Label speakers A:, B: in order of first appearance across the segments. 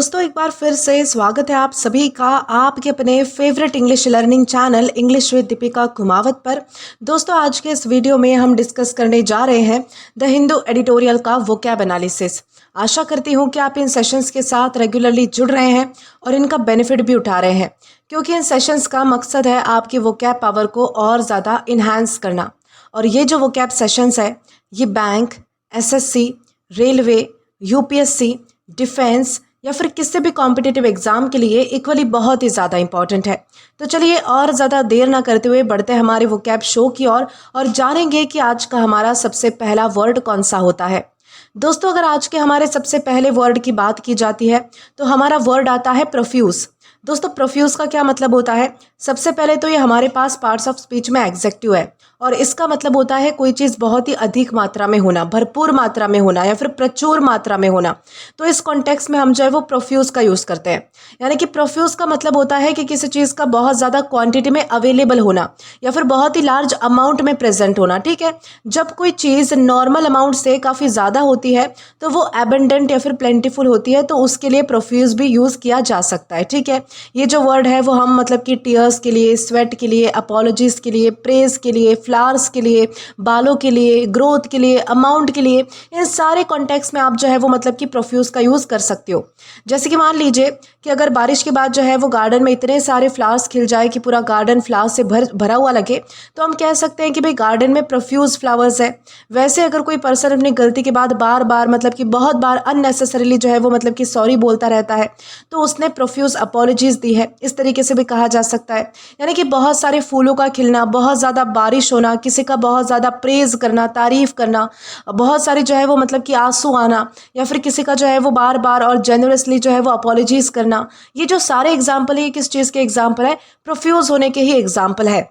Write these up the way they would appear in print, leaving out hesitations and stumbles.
A: दोस्तों एक बार फिर से स्वागत है आप सभी का आपके अपने favourite English learning channel English with Deepika Kumawat पर। दोस्तों आज के इस वीडियो में हम डिस्कस करने जा रहे हैं द हिंदू एडिटोरियल का वोकैब एनालिसिस। आशा करती हूँ कि आप इन सेशंस के साथ रेगुलरली जुड़ रहे हैं और इनका बेनिफिट भी उठा रहे हैं, क्योंकि इन सेशंस का मकसद है आपकी वोकैब पावर को और ज़्यादा इन्हांस करना। और ये जो वोकैब सेशंस है ये bank, SSC, railway, UPSC, defence या फिर किसी भी कॉम्पिटिटिव एग्जाम के लिए इक्वली बहुत ही ज़्यादा इंपॉर्टेंट है। तो चलिए और ज़्यादा देर ना करते हुए बढ़ते हैं हमारे वोकैब शो की ओर और जानेंगे कि आज का हमारा सबसे पहला वर्ड कौन सा होता है। दोस्तों अगर आज के हमारे सबसे पहले वर्ड की बात की जाती है तो हमारा वर्ड आता है प्रोफ्यूज। दोस्तों प्रोफ्यूज का क्या मतलब होता है? सबसे पहले तो ये हमारे पास पार्ट्स ऑफ स्पीच में एग्जेक्टिव है और इसका मतलब होता है कोई चीज़ बहुत ही अधिक मात्रा में होना, भरपूर मात्रा में होना या फिर प्रचुर मात्रा में होना। तो इस कॉन्टेक्स्ट में हम जो है वो प्रोफ्यूज का यूज़ करते हैं। यानी कि प्रोफ्यूज का मतलब होता है कि किसी चीज़ का बहुत ज़्यादा क्वांटिटी में अवेलेबल होना या फिर बहुत ही लार्ज अमाउंट में प्रेजेंट होना। ठीक है, जब कोई चीज़ नॉर्मल अमाउंट से काफ़ी ज़्यादा होती है तो वो एबंडेंट या फिर प्लेंटीफुल होती है, तो उसके लिए प्रोफ्यूज भी यूज़ किया जा सकता है। ठीक है, ये जो वर्ड है वो हम मतलब कि टीयर्स के लिए, स्वेट के लिए, अपॉलॉजीज के लिए, प्रेज के लिए, फ्लावर्स के लिए, बालों के लिए, ग्रोथ के लिए, अमाउंट के लिए, इन सारे कॉन्टेक्स्ट में आप जो है वो मतलब कि प्रोफ्यूज का यूज़ कर सकते हो। जैसे कि मान लीजिए कि अगर बारिश के बाद जो है वो गार्डन में इतने सारे फ्लावर्स खिल जाए कि पूरा गार्डन फ्लावर्स से भरा हुआ लगे, तो हम कह सकते हैं कि भाई गार्डन में प्रोफ्यूज फ्लावर्स है। वैसे अगर कोई पर्सन अपनी गलती के बाद बार बार मतलब कि बहुत बार अननेसेसरीली जो है वो मतलब कि सॉरी बोलता रहता है तो उसने प्रोफ्यूज अपॉलॉजीज दी है, इस तरीके से भी कहा जा सकता है। यानी कि बहुत सारे फूलों का खिलना, बहुत ज़्यादा बारिश होना, किसी का बहुत ज़्यादा प्रेज करना, तारीफ करना, बहुत सारे जो है वो मतलब कि आंसू आना या फिर किसी का जो है वो बार बार और जेन्युइनली जो है वो अपॉलॉजीज करना, ये जो सारे एग्जाम्पल है ये किस चीज़ के एग्जाम्पल है? प्रोफ्यूज होने के ही एग्जाम्पल है।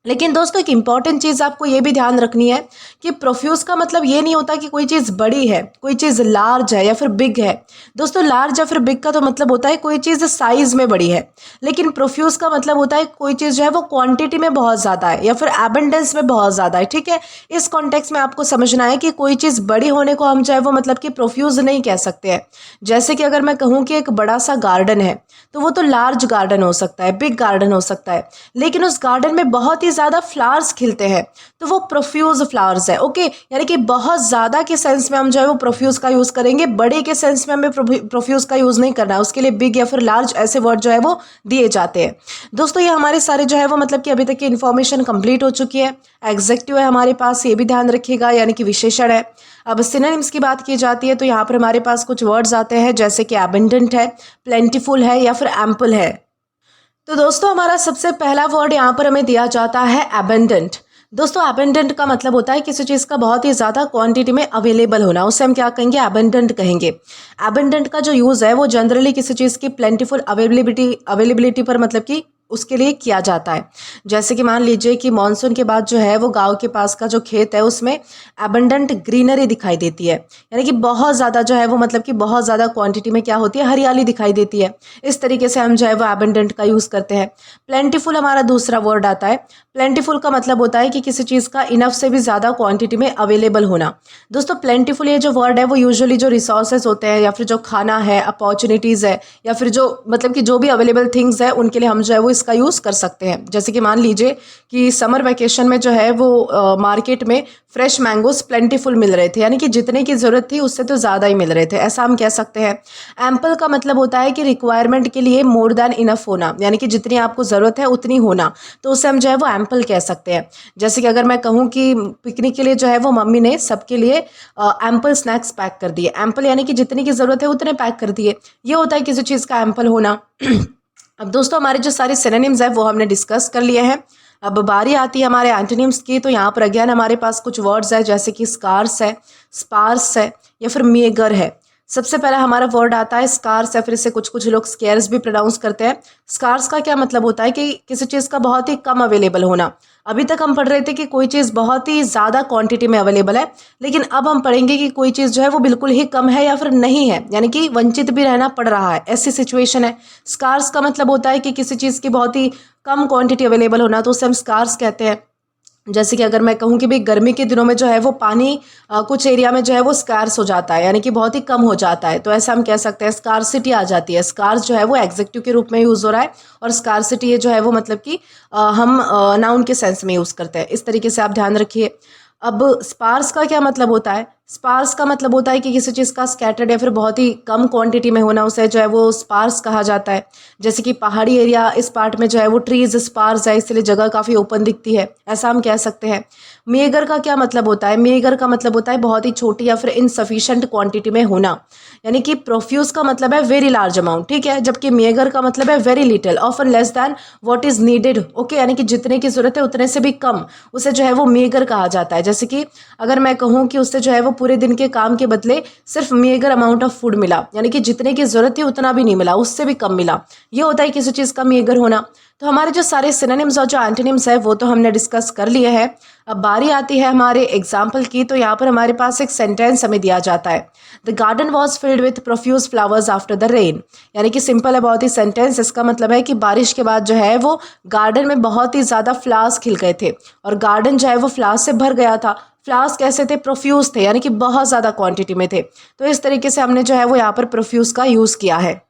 A: लेकिन दोस्तों एक इम्पॉर्टेंट चीज़ आपको ये भी ध्यान रखनी है कि प्रोफ्यूज का मतलब ये नहीं होता कि कोई चीज़ बड़ी है, कोई चीज़ लार्ज है या फिर बिग है। दोस्तों लार्ज या फिर बिग का तो मतलब होता है कोई चीज़ साइज में बड़ी है, लेकिन प्रोफ्यूज का मतलब होता है कोई चीज़ जो है वो क्वांटिटी में बहुत ज़्यादा है या फिर एबंडेंस में बहुत ज़्यादा है। ठीक है, इस कॉन्टेक्स्ट में आपको समझना है कि कोई चीज़ बड़ी होने को हम जो है वो मतलब कि प्रोफ्यूज नहीं कह सकते हैं। जैसे कि अगर मैं कहूँ कि एक बड़ा सा गार्डन है तो वो तो लार्ज गार्डन हो सकता है, बिग गार्डन हो सकता है, लेकिन उस गार्डन में बहुत ही ज़्यादा फ्लावर्स खिलते हैं तो वो प्रोफ्यूज फ्लावर्स है। ओके, यानी कि बहुत ज़्यादा के सेंस में हम जो है वो प्रोफ्यूज का यूज़ करेंगे, बड़े के सेंस में हमें प्रोफ्यूज का यूज़ नहीं करना है। उसके लिए बिग या फिर लार्ज ऐसे वर्ड जो है वो दिए जाते हैं। दोस्तों ये हमारे सारे जो है वो मतलब कि अभी तक की इन्फॉर्मेशन कंप्लीट हो चुकी है। एग्जेक्टिव है हमारे पास, ये भी ध्यान रखिएगा, यानी कि विशेषण है। अब सिनोनिम्स की बात की जाती है तो यहाँ पर हमारे पास कुछ वर्ड्स आते हैं जैसे कि एबंडेंट है, प्लेंटीफुल है या फिर एम्पल है। तो दोस्तों हमारा सबसे पहला वर्ड यहाँ पर हमें दिया जाता है एबंडेंट। दोस्तों एबंडेंट का मतलब होता है किसी चीज़ का बहुत ही ज़्यादा क्वांटिटी में अवेलेबल होना, उसे हम क्या कहेंगे? एबंडेंट कहेंगे। एबंडेंट का जो यूज़ है वो जनरली किसी चीज़ की प्लेंटीफुल अवेलेबिलिटी पर मतलब कि उसके लिए किया जाता है। जैसे कि मान लीजिए कि मानसून के बाद जो है वो गांव के पास का जो खेत है उसमें एबंडेंट ग्रीनरी दिखाई देती है, यानी कि बहुत ज़्यादा जो है वो मतलब कि बहुत ज़्यादा क्वांटिटी में क्या होती है? हरियाली दिखाई देती है। इस तरीके से हम जो है वो एबंडेंट का यूज़ करते हैं। प्लेंटीफुल हमारा दूसरा वर्ड आता है। प्लेंटीफुल का मतलब होता है कि किसी चीज़ का इनफ से भी ज़्यादा क्वांटिटी में अवेलेबल होना। दोस्तों प्लेंटीफुल ये जो वर्ड है वो यूजुअली जो रिसोर्सेज होते हैं या फिर जो खाना है, अपॉर्चुनिटीज़ है या फिर जो मतलब कि जो भी अवेलेबल थिंग्स है उनके लिए हम जो है वो इसका यूज़ कर सकते हैं। जैसे कि मान लीजिए कि समर वैकेशन में जो है वो मार्केट में फ्रेश मैंगोज प्लेंटीफुल मिल रहे थे, यानी कि जितने की ज़रूरत थी उससे तो ज़्यादा ही मिल रहे थे, ऐसा हम कह सकते हैं। एम्पल का मतलब होता है कि रिक्वायरमेंट के लिए मोर देन इनफ होना, यानी कि जितनी आपको ज़रूरत है उतनी होना, तो उसे हम जो है वो एम्पल कह सकते हैं। जैसे कि अगर मैं कहूँ कि पिकनिक के लिए जो है वो मम्मी ने सबके लिए एम्पल स्नैक्स पैक कर दिए। एम्पल यानी कि जितनी की ज़रूरत है उतने पैक कर दिए, ये होता है किसी चीज़ का एम्पल होना। अब दोस्तों हमारे जो सारे सिनोनिम्स हैं वो हमने डिस्कस कर लिए हैं। अब बारी आती है हमारे एंटोनिम्स की। तो यहाँ पर अगेन हमारे पास कुछ वर्ड्स है जैसे कि स्कार्स है, स्पार्स है या फिर मेगर है। सबसे पहला हमारा वर्ड आता है स्कार्स है, फिर इसे कुछ लोग स्केर्स भी प्रोनाउंस करते हैं। स्कार्स का क्या मतलब होता है कि किसी चीज़ का बहुत ही कम अवेलेबल होना। अभी तक हम पढ़ रहे थे कि कोई चीज़ बहुत ही ज़्यादा क्वांटिटी में अवेलेबल है, लेकिन अब हम पढ़ेंगे कि कोई चीज़ जो है वो बिल्कुल ही कम है या फिर नहीं है, यानी कि वंचित भी रहना पड़ रहा है, ऐसी सिचुएशन है। स्कार्स का मतलब होता है कि किसी चीज़ की बहुत ही कम क्वांटिटी अवेलेबल होना, तो उसे हम स्कार्स कहते हैं। जैसे कि अगर मैं कहूँ कि भाई गर्मी के दिनों में जो है वो पानी कुछ एरिया में जो है वो स्कार्स हो जाता है, यानी कि बहुत ही कम हो जाता है, तो ऐसा हम कह सकते हैं स्कार्सिटी आ जाती है। स्कार्स जो है वो एग्जेक्टिव के रूप में यूज़ हो रहा है और स्कार्सिटी ये जो है वो मतलब कि हम नाउन के सेंस में यूज़ करते हैं। इस तरीके से आप ध्यान रखिए। अब स्पार्स का क्या मतलब होता है? स्पार्स का मतलब होता है कि किसी चीज़ का स्कैटर्ड या फिर बहुत ही कम क्वांटिटी में होना, उसे जो है वो स्पार्स कहा जाता है। जैसे कि पहाड़ी एरिया, इस पार्ट में जो है वो ट्रीज स्पार्स है, इसलिए जगह काफ़ी ओपन दिखती है, ऐसा हम कह सकते हैं। मेगर का क्या मतलब होता है? मेगर का मतलब होता है बहुत ही छोटी या फिर इनसफिशिएंट क्वांटिटी में होना, यानी कि प्रोफ्यूज का मतलब है वेरी लार्ज अमाउंट, ठीक है, जबकि मेगर का मतलब है very little, often less than what is needed, okay, यानी कि जितने की जरूरत है उतने से भी कम, उसे जो है वो मेगर कहा जाता है। जैसे कि अगर मैं कहूँ कि उससे जो है वो पूरे दिन के काम के बदले सिर्फ मेगर अमाउंट ऑफ फूड मिला, यानी कि जितने की जरूरत थी उतना भी नहीं मिला, उससे भी कम मिला, ये होता है किसी चीज़ का मेगर होना। तो हमारे जो सारे सिनोनिम्स और जो एंटोनिम्स है वो तो हमने डिस्कस कर लिए हैं। अब बारी आती है हमारे एग्जाम्पल की। तो यहाँ पर हमारे पास एक सेंटेंस हमें दिया जाता है, the garden was filled with profuse flowers after the rain, यानी कि सिंपल है बहुत ही सेंटेंस। इसका मतलब है कि बारिश के बाद जो है वो गार्डन में बहुत ही ज़्यादा फ्लावर्स खिल गए थे और गार्डन जो है वो फ्लावर्स से भर गया था। फ्लावर्स कैसे थे? प्रोफ्यूज थे, यानी कि बहुत ज़्यादा क्वांटिटी में थे। तो इस तरीके से हमने जो है वो यहाँ पर प्रोफ्यूज का यूज़ किया है।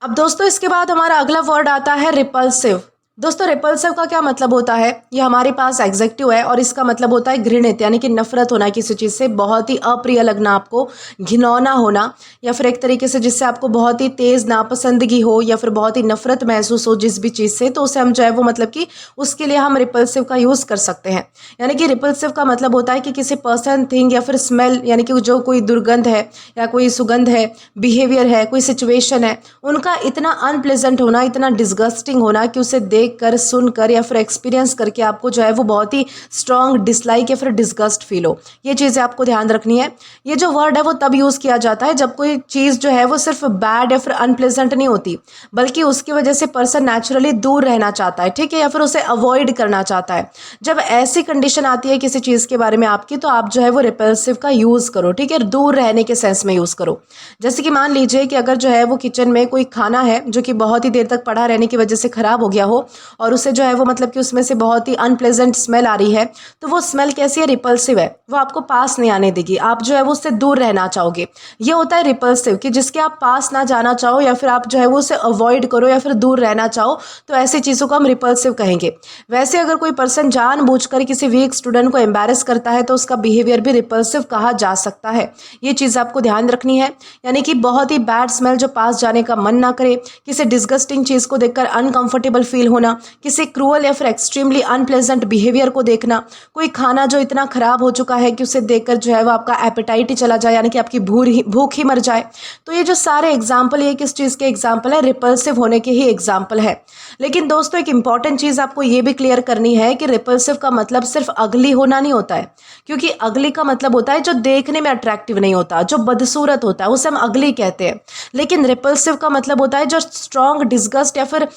A: अब दोस्तों इसके बाद हमारा अगला वर्ड आता है रिपल्सिव। दोस्तों रिपल्सिव का क्या मतलब होता है? ये हमारे पास एग्जेक्टिव है और इसका मतलब होता है घृणित, यानी कि नफरत होना किसी चीज़ से, बहुत ही अप्रिय लगना आपको, घिनौना होना, या फिर एक तरीके से जिससे आपको बहुत ही तेज़ नापसंदगी हो या फिर बहुत ही नफरत महसूस हो जिस भी चीज़ से, तो उसे हम जो है वो मतलब कि उसके लिए हम रिपल्सिव का यूज़ कर सकते हैं। यानी कि रिपल्सिव का मतलब होता है कि किसी पर्सन, थिंग या फिर स्मेल, यानी कि जो कोई दुर्गंध है या कोई सुगंध है, बिहेवियर है, कोई सिचुएशन है, उनका इतना अनप्लेजेंट होना, इतना डिस्गस्टिंग होना कि उसे देखकर, सुनकर या फिर एक्सपीरियंस करके आपको जो है वो बहुत ही स्ट्रॉन्ग डिसलाइक या फिर डिस्गस्ट फील हो। ये चीज़ें आपको ध्यान रखनी है। ये जो वर्ड है वो तब यूज़ किया जाता है जब कोई चीज़ जो है वो सिर्फ बैड या फिर अनप्लेजेंट नहीं होती, बल्कि उसकी वजह से पर्सन नेचुरली दूर रहना चाहता है, ठीक है, या फिर उसे अवॉइड करना चाहता है। जब ऐसी कंडीशन आती है किसी चीज़ के बारे में आपकी, तो आप जो है वो रिपल्सिव का यूज़ करो, ठीक है, दूर रहने के सेंस में यूज़ करो। जैसे कि मान लीजिए कि अगर जो है वो किचन में कोई खाना है जो कि बहुत ही देर तक पड़ा रहने की वजह से ख़राब हो गया हो और उसे जो है वो मतलब कि उसमें से बहुत ही अनप्लेजेंट स्मेल आ रही है, तो वो स्मेल कैसी है? रिपल्सिव है, वो आपको पास नहीं आने देगी, आप जो है वो उससे दूर रहना चाहोगे। ये होता है रिपल्सिव, कि जिसके आप पास ना जाना चाहो या फिर आप जो है वो उसे अवॉइड करो या फिर दूर रहना चाहो, तो ऐसी चीज़ों को हम रिपल्सिव कहेंगे। वैसे अगर कोई पर्सन जानबूझकर किसी वीक स्टूडेंट को एम्बैरेस करता है तो उसका बिहेवियर भी रिपल्सिव कहा जा सकता है। ये चीज़ आपको ध्यान रखनी है। यानी कि बहुत ही बैड स्मेल जो पास जाने का मन ना करे, किसी डिस्गस्टिंग चीज़ को देखकर अनकंफर्टेबल फील होना, किसी क्रूअल या फिर एक्सट्रीमली अनप्लेजेंट बिहेवियर को देखना, कोई खाना जो इतना खराब हो चुका है कि उसे देखकर जो है वो आपका एपेटाइट ही चला जाए, यानी कि आपकी भूख ही मर जाए। तो ये जो सारे एग्जाम्पल, ये किस चीज़ के एग्जाम्पल है? रिपल्सिव होने के ही एग्जाम्पल है। लेकिन दोस्तों एक इंपॉर्टेंट चीज़ आपको ये भी क्लियर करनी है कि रिपल्सिव का मतलब सिर्फ अगली होना नहीं होता है, क्योंकि अगली का मतलब होता है जो देखने में अट्रैक्टिव नहीं होता, जो बदसूरत होता है, उसे हम अगली कहते हैं। लेकिन रिपल्सिव का मतलब होता है जो स्ट्रॉन्ग डिस्गस्ट या फिर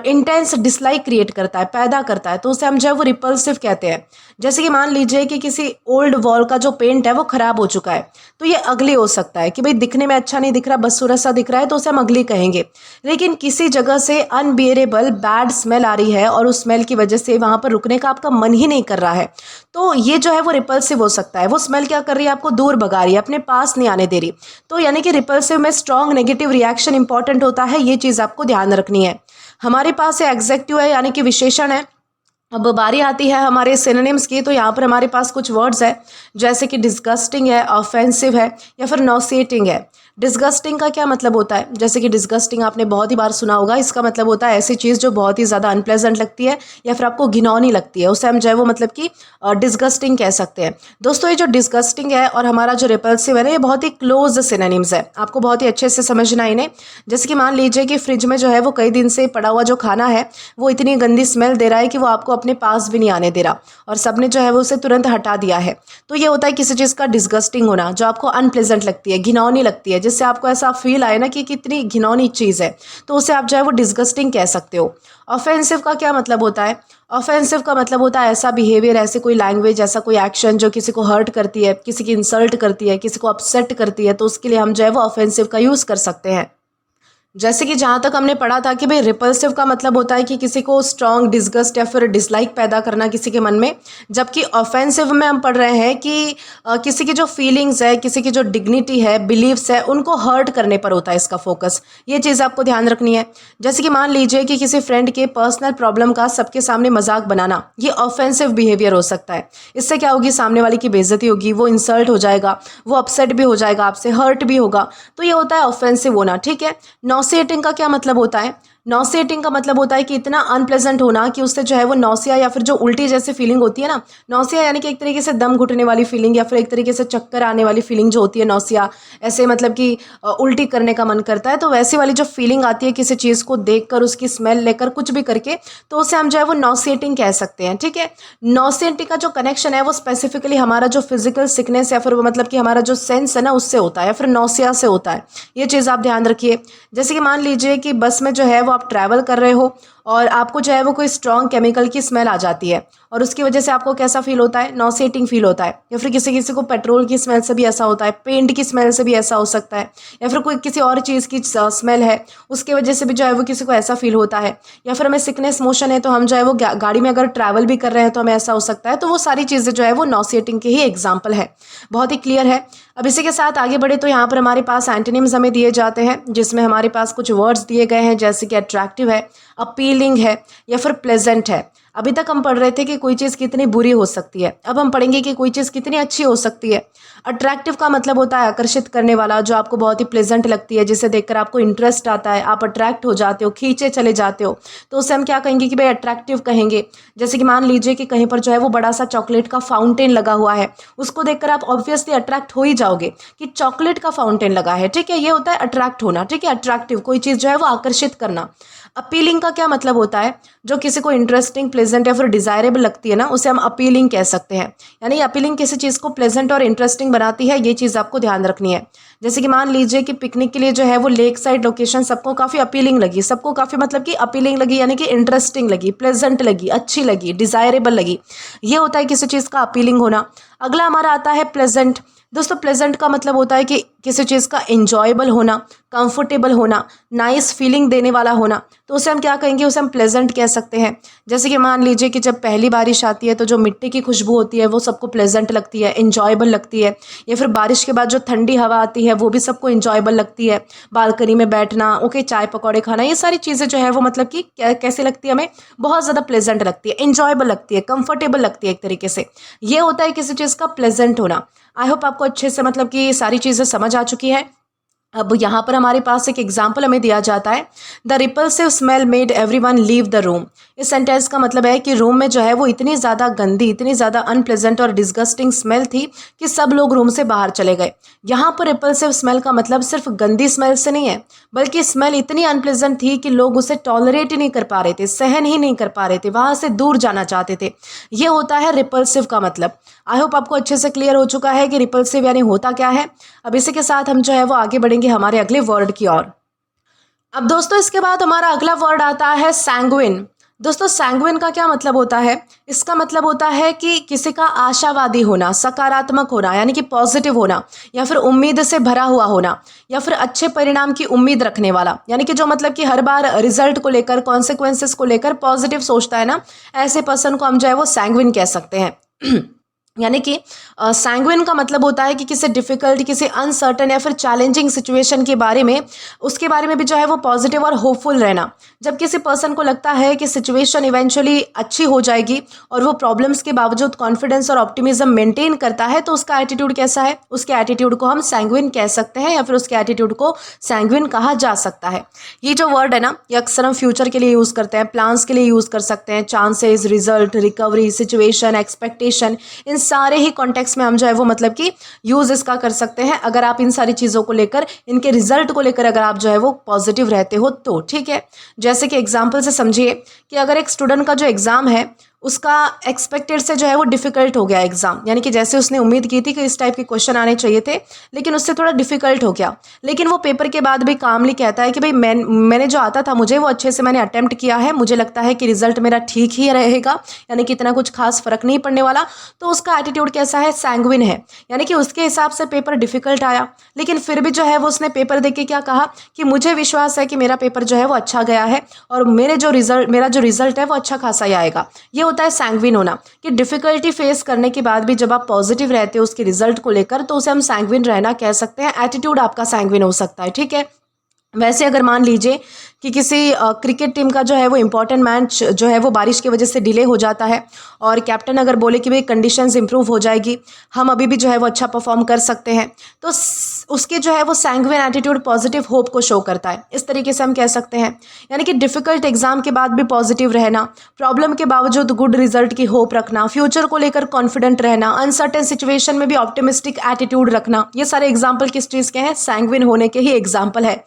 A: इंटेंस डिसलाइक क्रिएट करता है, पैदा करता है, तो उसे हम जो है वो रिपल्सिव कहते हैं। जैसे कि मान लीजिए कि किसी ओल्ड वॉल का जो पेंट है वो खराब हो चुका है, तो ये अगली हो सकता है कि भाई दिखने में अच्छा नहीं दिख रहा, बदसूरत सा दिख रहा है, तो उसे हम अगली कहेंगे। लेकिन किसी जगह से अनबियरेबल बैड स्मेल आ रही है और उस स्मेल की वजह से वहां पर रुकने का आपका मन ही नहीं कर रहा है, तो ये जो है वो रिपल्सिव हो सकता है। वो स्मेल क्या कर रही है? आपको दूर भगा रही है, अपने पास नहीं आने दे रही। तो यानी कि रिपल्सिव में स्ट्रॉन्ग नेगेटिव रिएक्शन इंपॉर्टेंट होता है, ये चीज़ आपको ध्यान रखनी है। हमारे पास एग्जेक्टिव है, यानी कि विशेषण है। अब बारी आती है हमारे सिनोनिम्स की। तो यहाँ पर हमारे पास कुछ वर्ड्स है, जैसे कि डिस्गस्टिंग है, ऑफेंसिव है या फिर नॉसिएटिंग है। डिस्गस्टिंग का क्या मतलब होता है? जैसे कि डिस्गस्टिंग आपने बहुत ही बार सुना होगा, इसका मतलब होता है ऐसी चीज़ जो बहुत ही ज़्यादा अनप्लेजेंट लगती है या फिर आपको घिनौनी लगती है, उसे हम जो है वो मतलब कि डिस्गस्टिंग कह सकते हैं। दोस्तों ये जो डिस्गस्टिंग है और हमारा जो रिपल्सिव है ना, ये बहुत ही क्लोज सिनोनिम्स है, आपको बहुत ही अच्छे से समझना है इन्हें। जैसे कि मान लीजिए कि फ्रिज में जो है वो कई दिन से पड़ा हुआ जो खाना है वो इतनी गंदी स्मेल दे रहा है कि वो आपको अपने पास भी नहीं आने दे रहा और सबने जो है वो उसे तुरंत हटा दिया है। तो ये होता है किसी चीज़ का डिस्गस्टिंग होना, जो आपको अनप्लेजेंट लगती है, घिनौनी लगती है, जिससे आपको ऐसा फील आए ना कि कितनी घिनौनी चीज़ है, तो उसे आप जो है वो डिस्गस्टिंग कह सकते हो। ऑफेंसिव का क्या मतलब होता है? ऑफेंसिव का मतलब होता है ऐसा बिहेवियर, ऐसे कोई लैंग्वेज, ऐसा कोई एक्शन जो किसी को हर्ट करती है, किसी की इंसल्ट करती है, किसी को अपसेट करती है, तो उसके लिए हम जो है वो ऑफेंसिव का यूज़ कर सकते हैं। जैसे कि जहाँ तक हमने पढ़ा था कि भाई रिपल्सिव का मतलब होता है कि किसी को स्ट्रॉन्ग डिसगस्ट या फिर डिसलाइक पैदा करना किसी के मन में, जबकि ऑफेंसिव में हम पढ़ रहे हैं कि किसी की जो फीलिंग्स है, किसी की जो डिग्निटी है, बिलीव्स है, उनको हर्ट करने पर होता है इसका फोकस। ये चीज़ आपको ध्यान रखनी है। जैसे कि मान लीजिए कि किसी फ्रेंड के पर्सनल प्रॉब्लम का सबके सामने मजाक बनाना, ये ऑफेंसिव बिहेवियर हो सकता है। इससे क्या होगी, सामने वाले की बेइज्जती होगी, वो इंसल्ट हो जाएगा, वो अपसेट भी हो जाएगा, आपसे हर्ट भी होगा। तो ये होता है ऑफेंसिव होना, ठीक है। नॉसिएटिंग का क्या मतलब होता है? नॉसिएटिंग का मतलब होता है कि इतना अनप्लेजेंट होना कि उससे जो है वो नौसिया या फिर जो उल्टी जैसी फीलिंग होती है ना, नौसिया यानी कि एक तरीके से दम घुटने वाली फीलिंग या फिर एक तरीके से चक्कर आने वाली फीलिंग जो होती है, नौसिया ऐसे मतलब कि उल्टी करने का मन करता है, तो वैसी वाली जो फीलिंग आती है किसी चीज़ को देखकर, उसकी स्मेल लेकर, कुछ भी करके, तो उसे हम जो है वो नॉसिएटिंग कह सकते हैं, ठीक है। नॉसिएटिंग का जो कनेक्शन है वो स्पेसिफिकली हमारा जो फिजिकल सिकनेस या फिर वो मतलब कि हमारा जो सेंस है ना, उससे होता है या फिर नौसिया से होता है। ये चीज़ आप ध्यान रखिए। जैसे कि मान लीजिए कि बस में जो है वो आप ट्रैवल कर रहे हो और आपको जो है वो कोई स्ट्रॉन्ग केमिकल की स्मेल आ जाती है और उसकी वजह से आपको कैसा फील होता है, नॉसिएटिंग फील होता है। या फिर किसी किसी को पेट्रोल की स्मेल से भी ऐसा होता है, पेंट की स्मेल से भी ऐसा हो सकता है, या फिर कोई किसी और चीज़ की स्मेल है उसकी वजह से भी जो है वो किसी को ऐसा फील होता है। या फिर हमें सिकनेस मोशन है तो हम जो है वो गाड़ी में अगर ट्रैवल भी कर रहे हैं तो हमें ऐसा हो सकता है। तो वो सारी चीज़ें जो है वो नॉसिएटिंग के ही एग्जाम्पल है। बहुत ही क्लियर है। अब इसी के साथ आगे बढ़े तो यहाँ पर हमारे पास एंटोनिम्स हमें दिए जाते हैं, जिसमें हमारे पास कुछ वर्ड्स दिए गए हैं, जैसे कि अट्रैक्टिव है, अपीलिंग है या फिर प्लेजेंट है। अभी तक हम पढ़ रहे थे कि कोई चीज़ कितनी बुरी हो सकती है, अब हम पढ़ेंगे कि कोई चीज़ कितनी अच्छी हो सकती है। अट्रैक्टिव का मतलब होता है आकर्षित करने वाला, जो आपको बहुत ही प्लेजेंट लगती है, जिसे देखकर आपको इंटरेस्ट आता है, आप अट्रैक्ट हो जाते हो, खींचे चले जाते हो, तो उसे हम क्या कहेंगे कि भाई अट्रैक्टिव कहेंगे। जैसे कि मान लीजिए कि कहीं पर जो है वो बड़ा सा चॉकलेट का फाउंटेन लगा हुआ है, उसको देखकर आप ऑब्वियसली अट्रैक्ट हो ही जाओगे कि चॉकलेट का फाउंटेन लगा है, ठीक है। ये होता है अट्रैक्ट होना, ठीक है। अट्रैक्टिव कोई चीज़ जो है वो आकर्षित करना। अपीलिंग का क्या मतलब होता है? जो किसी को इंटरेस्टिंग, प्लेजेंट या फिर डिजायरेबल लगती है ना, उसे हम अपीलिंग कह सकते हैं। यानी अपीलिंग किसी चीज़ को प्लेजेंट और इंटरेस्टिंग बनाती है, ये चीज़ आपको ध्यान रखनी है। जैसे कि मान लीजिए कि पिकनिक के लिए जो है वो लेक साइड लोकेशन सबको काफ़ी अपीलिंग लगी, सबको काफ़ी मतलब कि अपीलिंग लगी, यानी कि इंटरेस्टिंग लगी, प्लेजेंट लगी, अच्छी लगी, डिजायरेबल लगी। ये होता है किसी चीज़ का अपीलिंग होना। अगला हमारा आता है प्लेजेंट। दोस्तों प्लेजेंट का मतलब होता है कि किसी चीज़ का इंजॉयबल होना, कंफर्टेबल होना, नाइस फीलिंग देने वाला होना, तो उसे हम क्या कहेंगे, उसे हम प्लेजेंट कह सकते हैं। जैसे कि मान लीजिए कि जब पहली बारिश आती है तो जो मिट्टी की खुशबू होती है वो सबको प्लेजेंट लगती है, इंजॉयबल लगती है। या फिर बारिश के बाद जो ठंडी हवा आती है वो भी सबको इंजॉयबल लगती है। बालकनी में बैठना, ओके, चाय पकौड़े खाना, ये सारी चीज़ें जो है वो मतलब कि कैसे लगती है, हमें बहुत ज़्यादा प्लेजेंट लगती है, इंजॉयबल लगती है, कंफर्टेबल लगती है एक तरीके से। ये होता है किसी चीज़ का प्लेजेंट होना। आई होप आपको अच्छे से मतलब कि सारी चीज़ें समझ आ चुकी है। अब यहाँ पर हमारे पास एक एग्जाम्पल हमें दिया जाता है, the repulsive smell made everyone leave the room. इस सेंटेंस का मतलब है कि रूम में जो है वो इतनी ज़्यादा गंदी, इतनी ज़्यादा अनप्लेजेंट और डिस्गस्टिंग स्मेल थी कि सब लोग रूम से बाहर चले गए। यहाँ पर रिपल्सिव स्मेल का मतलब सिर्फ गंदी स्मेल से नहीं है, बल्कि स्मेल इतनी अनप्लेजेंट थी कि लोग उसे टॉलरेट ही नहीं कर पा रहे थे, सहन ही नहीं कर पा रहे थे, वहाँ से दूर जाना चाहते थे। ये होता है रिपल्सिव का मतलब। आई होप आपको अच्छे से क्लियर हो चुका है कि रिपल्सिव यानी होता क्या है। अब इसी के साथ हम जो है वो आगे बढ़ेंगे हमारे अगले वर्ड की ओर। अब दोस्तों इसके बाद हमारा अगला वर्ड आता है सैंग्विन। दोस्तों सैंग्विन का क्या मतलब होता है? इसका मतलब होता है कि किसी का आशावादी होना, सकारात्मक होना, यानी कि पॉजिटिव होना, या फिर उम्मीद से भरा हुआ होना, या फिर अच्छे परिणाम की उम्मीद रखने वाला, यानी कि जो मतलब कि हर बार रिजल्ट को लेकर, कॉन्सिक्वेंसेस को लेकर पॉजिटिव सोचता है ना, ऐसे पर्सन को हम जो है वो सैंग्विन कह सकते हैं। यानी कि सैंग्विन का मतलब होता है कि किसी डिफिकल्ट, किसी अनसर्टन या फिर चैलेंजिंग सिचुएशन के बारे में, उसके बारे में भी जो है वो पॉजिटिव और होपफुल रहना। जब किसी पर्सन को लगता है कि सिचुएशन इवेंचुअली अच्छी हो जाएगी और वो प्रॉब्लम्स के बावजूद कॉन्फिडेंस और ऑप्टिमिज्म मेंटेन करता है, तो उसका एटीट्यूड कैसा है? उसके एटीट्यूड को हम सैंग्विन कह सकते हैं, या फिर उसके एटीट्यूड को सैंग्विन कहा जा सकता है। ये जो वर्ड है ना, ये अक्सर हम फ्यूचर के लिए यूज़ करते हैं, प्लान्स के लिए यूज़ कर सकते हैं, chances, result, recovery, situation, expectation, इन सारे ही कॉन्टेक्स्ट में हम जो है वो मतलब कि यूज इसका कर सकते हैं। अगर आप इन सारी चीज़ों को लेकर, इनके रिजल्ट को लेकर अगर आप जो है वो पॉजिटिव रहते हो तो, ठीक है। जैसे कि एग्जाम्पल से समझिए कि अगर एक स्टूडेंट का जो एग्ज़ाम है उसका एक्सपेक्टेड से जो है वो डिफ़िकल्ट हो गया एग्ज़ाम, यानी कि जैसे उसने उम्मीद की थी कि इस टाइप के क्वेश्चन आने चाहिए थे, लेकिन उससे थोड़ा डिफ़िकल्ट हो गया। लेकिन वो पेपर के बाद भी कामली कहता है कि भाई मैंने जो आता था मुझे वो अच्छे से मैंने अटेम्प्ट किया है, मुझे लगता है कि रिज़ल्ट मेरा ठीक ही रहेगा, यानी कि इतना कुछ खास फ़र्क नहीं पड़ने वाला। तो उसका एटीट्यूड कैसा है, सैंग्विन है, यानी कि उसके हिसाब से पेपर डिफ़िकल्ट आया, लेकिन फिर भी जो है वो उसने पेपर देख के क्या कहा कि मुझे विश्वास है कि मेरा पेपर जो है वो अच्छा गया है और मेरा जो रिज़ल्ट है वो अच्छा खासा ही आएगा। ये होता है सैंग्विन होना, कि डिफ़िकल्टी फेस करने के बाद भी जब आप पॉजिटिव रहते हो उसके रिजल्ट को लेकर, तो उसे हम सैंग्विन रहना कह सकते हैं। एटीट्यूड आपका सैंग्विन हो सकता है, ठीक है। वैसे अगर मान लीजिए कि किसी क्रिकेट टीम का जो है वो इम्पोर्टेंट मैच जो है वो बारिश की वजह से डिले हो जाता है और कैप्टन अगर बोले कि भाई कंडीशंस इंप्रूव हो जाएगी, हम अभी भी जो है वो अच्छा परफॉर्म कर सकते हैं, तो उसके जो है वो सैंग्विन एटीट्यूड पॉजिटिव होप को शो करता है। इस तरीके से हम कह सकते हैं, यानी कि डिफ़िकल्ट एग्जाम के बाद भी पॉजिटिव रहना, प्रॉब्लम के बावजूद गुड रिजल्ट की होप रखना, फ्यूचर को लेकर कॉन्फिडेंट रहना, अनसर्टेन सिचुएशन में भी ऑप्टिमिस्टिक एटीट्यूड रखना, ये सारे एग्जाम्पल किस चीज़ के हैं, सैंग्विन होने के ही एग्जाम्पल है।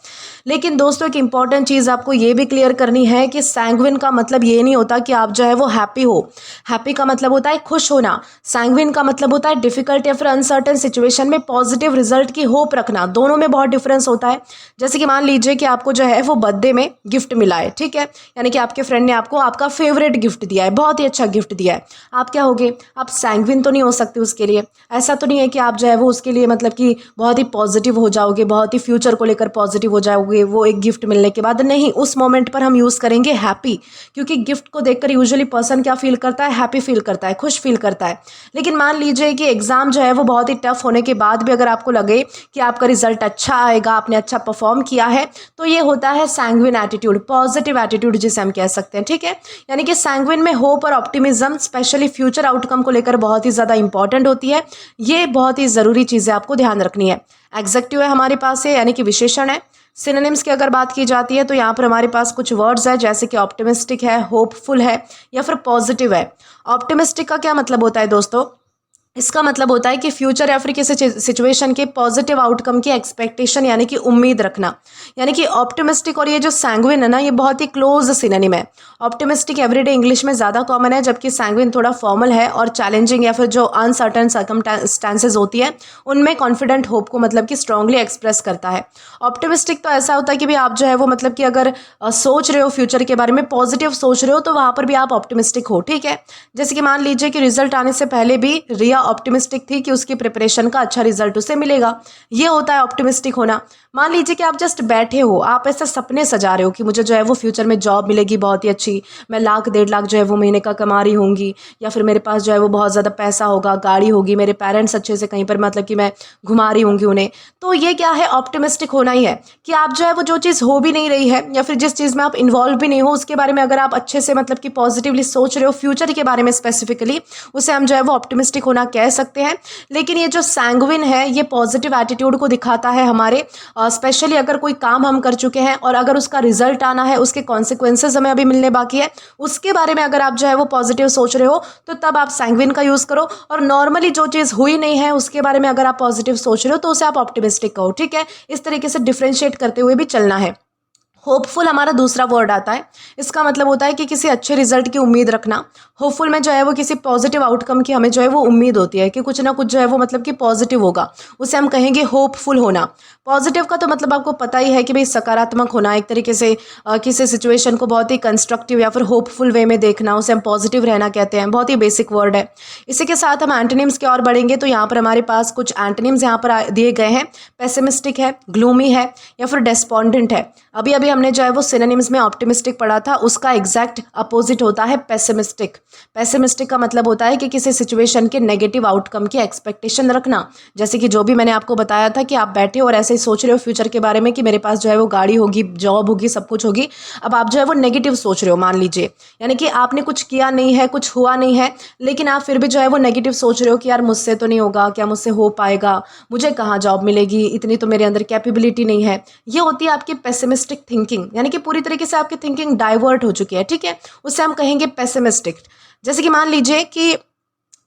A: लेकिन दोस्तों एक इंपॉर्टेंट चीज़ आपको ये भी क्लियर करनी है कि सैंग्विन का मतलब ये नहीं होता कि आप जो है वो हैप्पी हो। हैप्पी का मतलब होता है खुश होना, सैंग्विन का मतलब होता है डिफिकल्ट या फिर अनसर्टेन सिचुएशन में पॉजिटिव रिजल्ट की होप रखना। दोनों में बहुत डिफरेंस होता है। जैसे कि मान लीजिए कि आपको जो है वो बर्थडे में गिफ्ट मिला है, ठीक है, यानी कि आपके फ्रेंड ने आपको आपका फेवरेट गिफ्ट दिया है, बहुत ही अच्छा गिफ्ट दिया है। आप क्या होगे, आप सैंग्विन तो नहीं हो सकते उसके लिए। ऐसा तो नहीं है कि आप जो है वो उसके लिए मतलब कि बहुत ही पॉजिटिव हो जाओगे, बहुत ही फ्यूचर को लेकर पॉजिटिव हो जाओगे वो एक गिफ्ट मिलने के बाद। नहीं, उस मोमेंट पर हम यूज़ करेंगे हैप्पी, क्योंकि गिफ्ट को देखकर यूजुअली पर्सन क्या फील करता है, हैप्पी फील करता है, खुश फील करता है। लेकिन मान लीजिए कि एग्ज़ाम जो है वो बहुत ही टफ होने के बाद भी अगर आपको लगे कि आपका रिजल्ट अच्छा आएगा, आपने अच्छा परफॉर्म किया है, तो ये होता है सैंग्विन एटीट्यूड, पॉजिटिव एटीट्यूड जिसे हम कह सकते हैं, ठीक है। यानी कि सैंग्विन में होप और ऑप्टिमिज्म स्पेशली फ्यूचर आउटकम को लेकर बहुत ही ज़्यादा इंपॉर्टेंट होती है। ये बहुत ही ज़रूरी चीज़ें आपको ध्यान रखनी है। एग्जेक्टिव है हमारे पास है, यानी कि विशेषण है। सिनोनिम्स की अगर बात की जाती है तो यहाँ पर हमारे पास कुछ वर्ड्स है, जैसे कि ऑप्टिमिस्टिक है, होपफुल है या फिर पॉजिटिव है। ऑप्टिमिस्टिक का क्या मतलब होता है दोस्तों, इसका मतलब होता है कि फ्यूचर या फिर किसी सिचुएशन के पॉजिटिव आउटकम की एक्सपेक्टेशन, यानी कि उम्मीद रखना। यानी कि ऑप्टिमिस्टिक और ये जो सैंग्विन है ना, ये बहुत ही क्लोज सिनोनिम है। ऑप्टिमिस्टिक एवरीडे इंग्लिश में ज़्यादा कॉमन है, जबकि सैंग्विन थोड़ा फॉर्मल है और चैलेंजिंग या फिर जो अनसर्टन सर्कमस्टांसेस होती है उनमें कॉन्फिडेंट होप को मतलब कि स्ट्रांगली एक्सप्रेस करता है। ऑप्टिमिस्टिक तो ऐसा होता है कि भाई आप जो है वो मतलब कि अगर सोच रहे हो फ्यूचर के बारे में, पॉजिटिव सोच रहे हो, तो वहाँ पर भी आप ऑप्टिमिस्टिक हो, ठीक है। जैसे कि मान लीजिए कि रिजल्ट आने से पहले भी रिया ऑप्टिमिस्टिक थी कि उसकी प्रिपरेशन का अच्छा रिजल्ट उसे मिलेगा। ये होता है ऑप्टिमिस्टिक होना। मान लीजिए कि आप जस्ट बैठे हो, आप ऐसे सपने सजा रहे हो कि मुझे जो है वो फ्यूचर में जॉब मिलेगी बहुत ही अच्छी, मैं 1,00,000-1,50,000 जो है वो महीने का कमा रही होंगी, या फिर मेरे पास जो है वो बहुत ज़्यादा पैसा होगा, गाड़ी होगी, मेरे पेरेंट्स अच्छे से कहीं पर मतलब कि मैं घुमा रही होंगी उन्हें। तो ये क्या है, ऑप्टिमिस्टिक होना ही है कि आप जो है वो जो चीज़ हो भी नहीं रही है या फिर जिस चीज़ में आप इन्वॉल्व भी नहीं हो उसके बारे में अगर आप अच्छे से मतलब कि पॉजिटिवली सोच रहे हो फ्यूचर के बारे में स्पेसिफिकली, उसे हम जो है वो ऑप्टिमिस्टिक होना कह सकते हैं। लेकिन ये जो सैंग्विन है ये पॉजिटिव एटीट्यूड को दिखाता है हमारे, स्पेशली अगर कोई काम हम कर चुके हैं और अगर उसका रिजल्ट आना है, उसके कॉन्सिक्वेंसेज हमें अभी मिलने बाकी है, उसके बारे में अगर आप जो है वो पॉजिटिव सोच रहे हो तो तब आप सैंग्विन का यूज़ करो। और नॉर्मली जो चीज़ हुई नहीं है उसके बारे में अगर आप पॉजिटिव सोच रहे हो तो उसे आप ऑप्टिमिस्टिक कहो, ठीक है। इस तरीके से डिफ्रेंशिएट करते हुए भी चलना है। होपफुल हमारा दूसरा वर्ड आता है। इसका मतलब होता है कि किसी अच्छे रिजल्ट की उम्मीद रखना। होपफुल में जो है वो किसी पॉजिटिव आउटकम की हमें जो है वो उम्मीद होती है कि कुछ ना कुछ जो है वो मतलब कि पॉजिटिव होगा, उसे हम कहेंगे होपफुल होना। पॉजिटिव का तो मतलब आपको पता ही है कि भाई सकारात्मक होना, एक तरीके से किसी सिचुएशन को बहुत ही कंस्ट्रक्टिव या फिर होपफुल वे में देखना, उसे हम पॉजिटिव रहना कहते हैं। बहुत ही बेसिक वर्ड है। इसी के साथ हम एंटोनिम्स की ओर बढ़ेंगे तो यहाँ पर हमारे पास कुछ एंटोनिम्स यहाँ पर दिए गए हैं। पेसिमिस्टिक है, ग्लूमी है या फिर डेस्पॉन्डेंट है। अभी अभी हमने जो है वो सिनोनिम्स में ऑप्टिमिस्टिक पढ़ा था, उसका एग्जैक्ट अपोजिट होता है पेसिमिस्टिक। पेसिमिस्टिक का मतलब होता है कि किसी सिचुएशन के नेगेटिव आउटकम की एक्सपेक्टेशन रखना। जैसे कि जो भी मैंने आपको बताया था कि आप बैठे और ऐसे ही सोच रहे हो फ्यूचर के बारे में कि मेरे पास जो है वो गाड़ी होगी, जॉब होगी, सब कुछ होगी। अब आप जो है वो नेगेटिव सोच रहे हो मान लीजिए, यानी कि आपने कुछ किया नहीं है, कुछ हुआ नहीं है, लेकिन आप फिर भी जो है वो नेगेटिव सोच रहे हो कि यार मुझसे तो नहीं होगा, क्या मुझसे हो पाएगा, मुझे कहाँ जॉब मिलेगी, इतनी तो मेरे अंदर कैपेबिलिटी नहीं है। ये होती है आपकी पेसिमिस्टिक थिंकिंग, यानी कि पूरी तरीके से आपकी थिंकिंग डाइवर्ट हो चुकी है, ठीक है। उससे हम कहेंगे पेसिमिस्टिक। जैसे कि मान लीजिए कि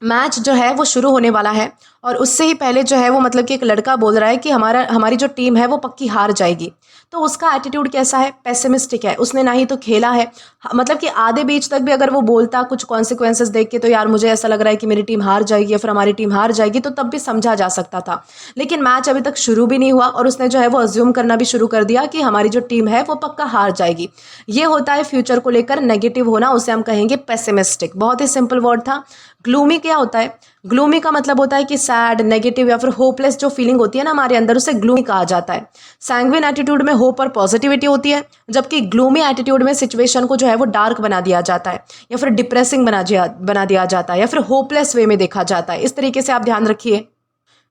A: मैच जो है वो शुरू होने वाला है और उससे ही पहले जो है वो मतलब कि एक लड़का बोल रहा है कि हमारी जो टीम है वो पक्की हार जाएगी। तो उसका एटीट्यूड कैसा है, पेसिमिस्टिक है। उसने ना ही तो खेला है, मतलब कि आधे बीच तक भी अगर वो बोलता कुछ कॉन्सिक्वेंसेस देख के, तो यार मुझे ऐसा लग रहा है कि मेरी टीम हार जाएगी या फिर हमारी टीम हार जाएगी, तो तब भी समझा जा सकता था। लेकिन मैच अभी तक शुरू भी नहीं हुआ और उसने जो है वो अज्यूम करना भी शुरू कर दिया कि हमारी जो टीम है वो पक्का हार जाएगी। ये होता है फ्यूचर को लेकर नेगेटिव होना, उसे हम कहेंगे पेसिमिस्टिक। बहुत ही सिंपल वर्ड था। ग्लूमी क्या होता है? ग्लूमी का मतलब होता है कि सैड, नेगेटिव या फिर होपलेस जो फीलिंग होती है ना हमारे अंदर, उसे ग्लूमी कहा जाता है। सैंग्विन एटीट्यूड में होप और पॉजिटिविटी होती है, जबकि ग्लूमी एटीट्यूड में सिचुएशन को जो है वो डार्क बना दिया जाता है या फिर डिप्रेसिंग बना दिया जाता है या फिर होपलेस वे में देखा जाता है। इस तरीके से आप ध्यान रखिए।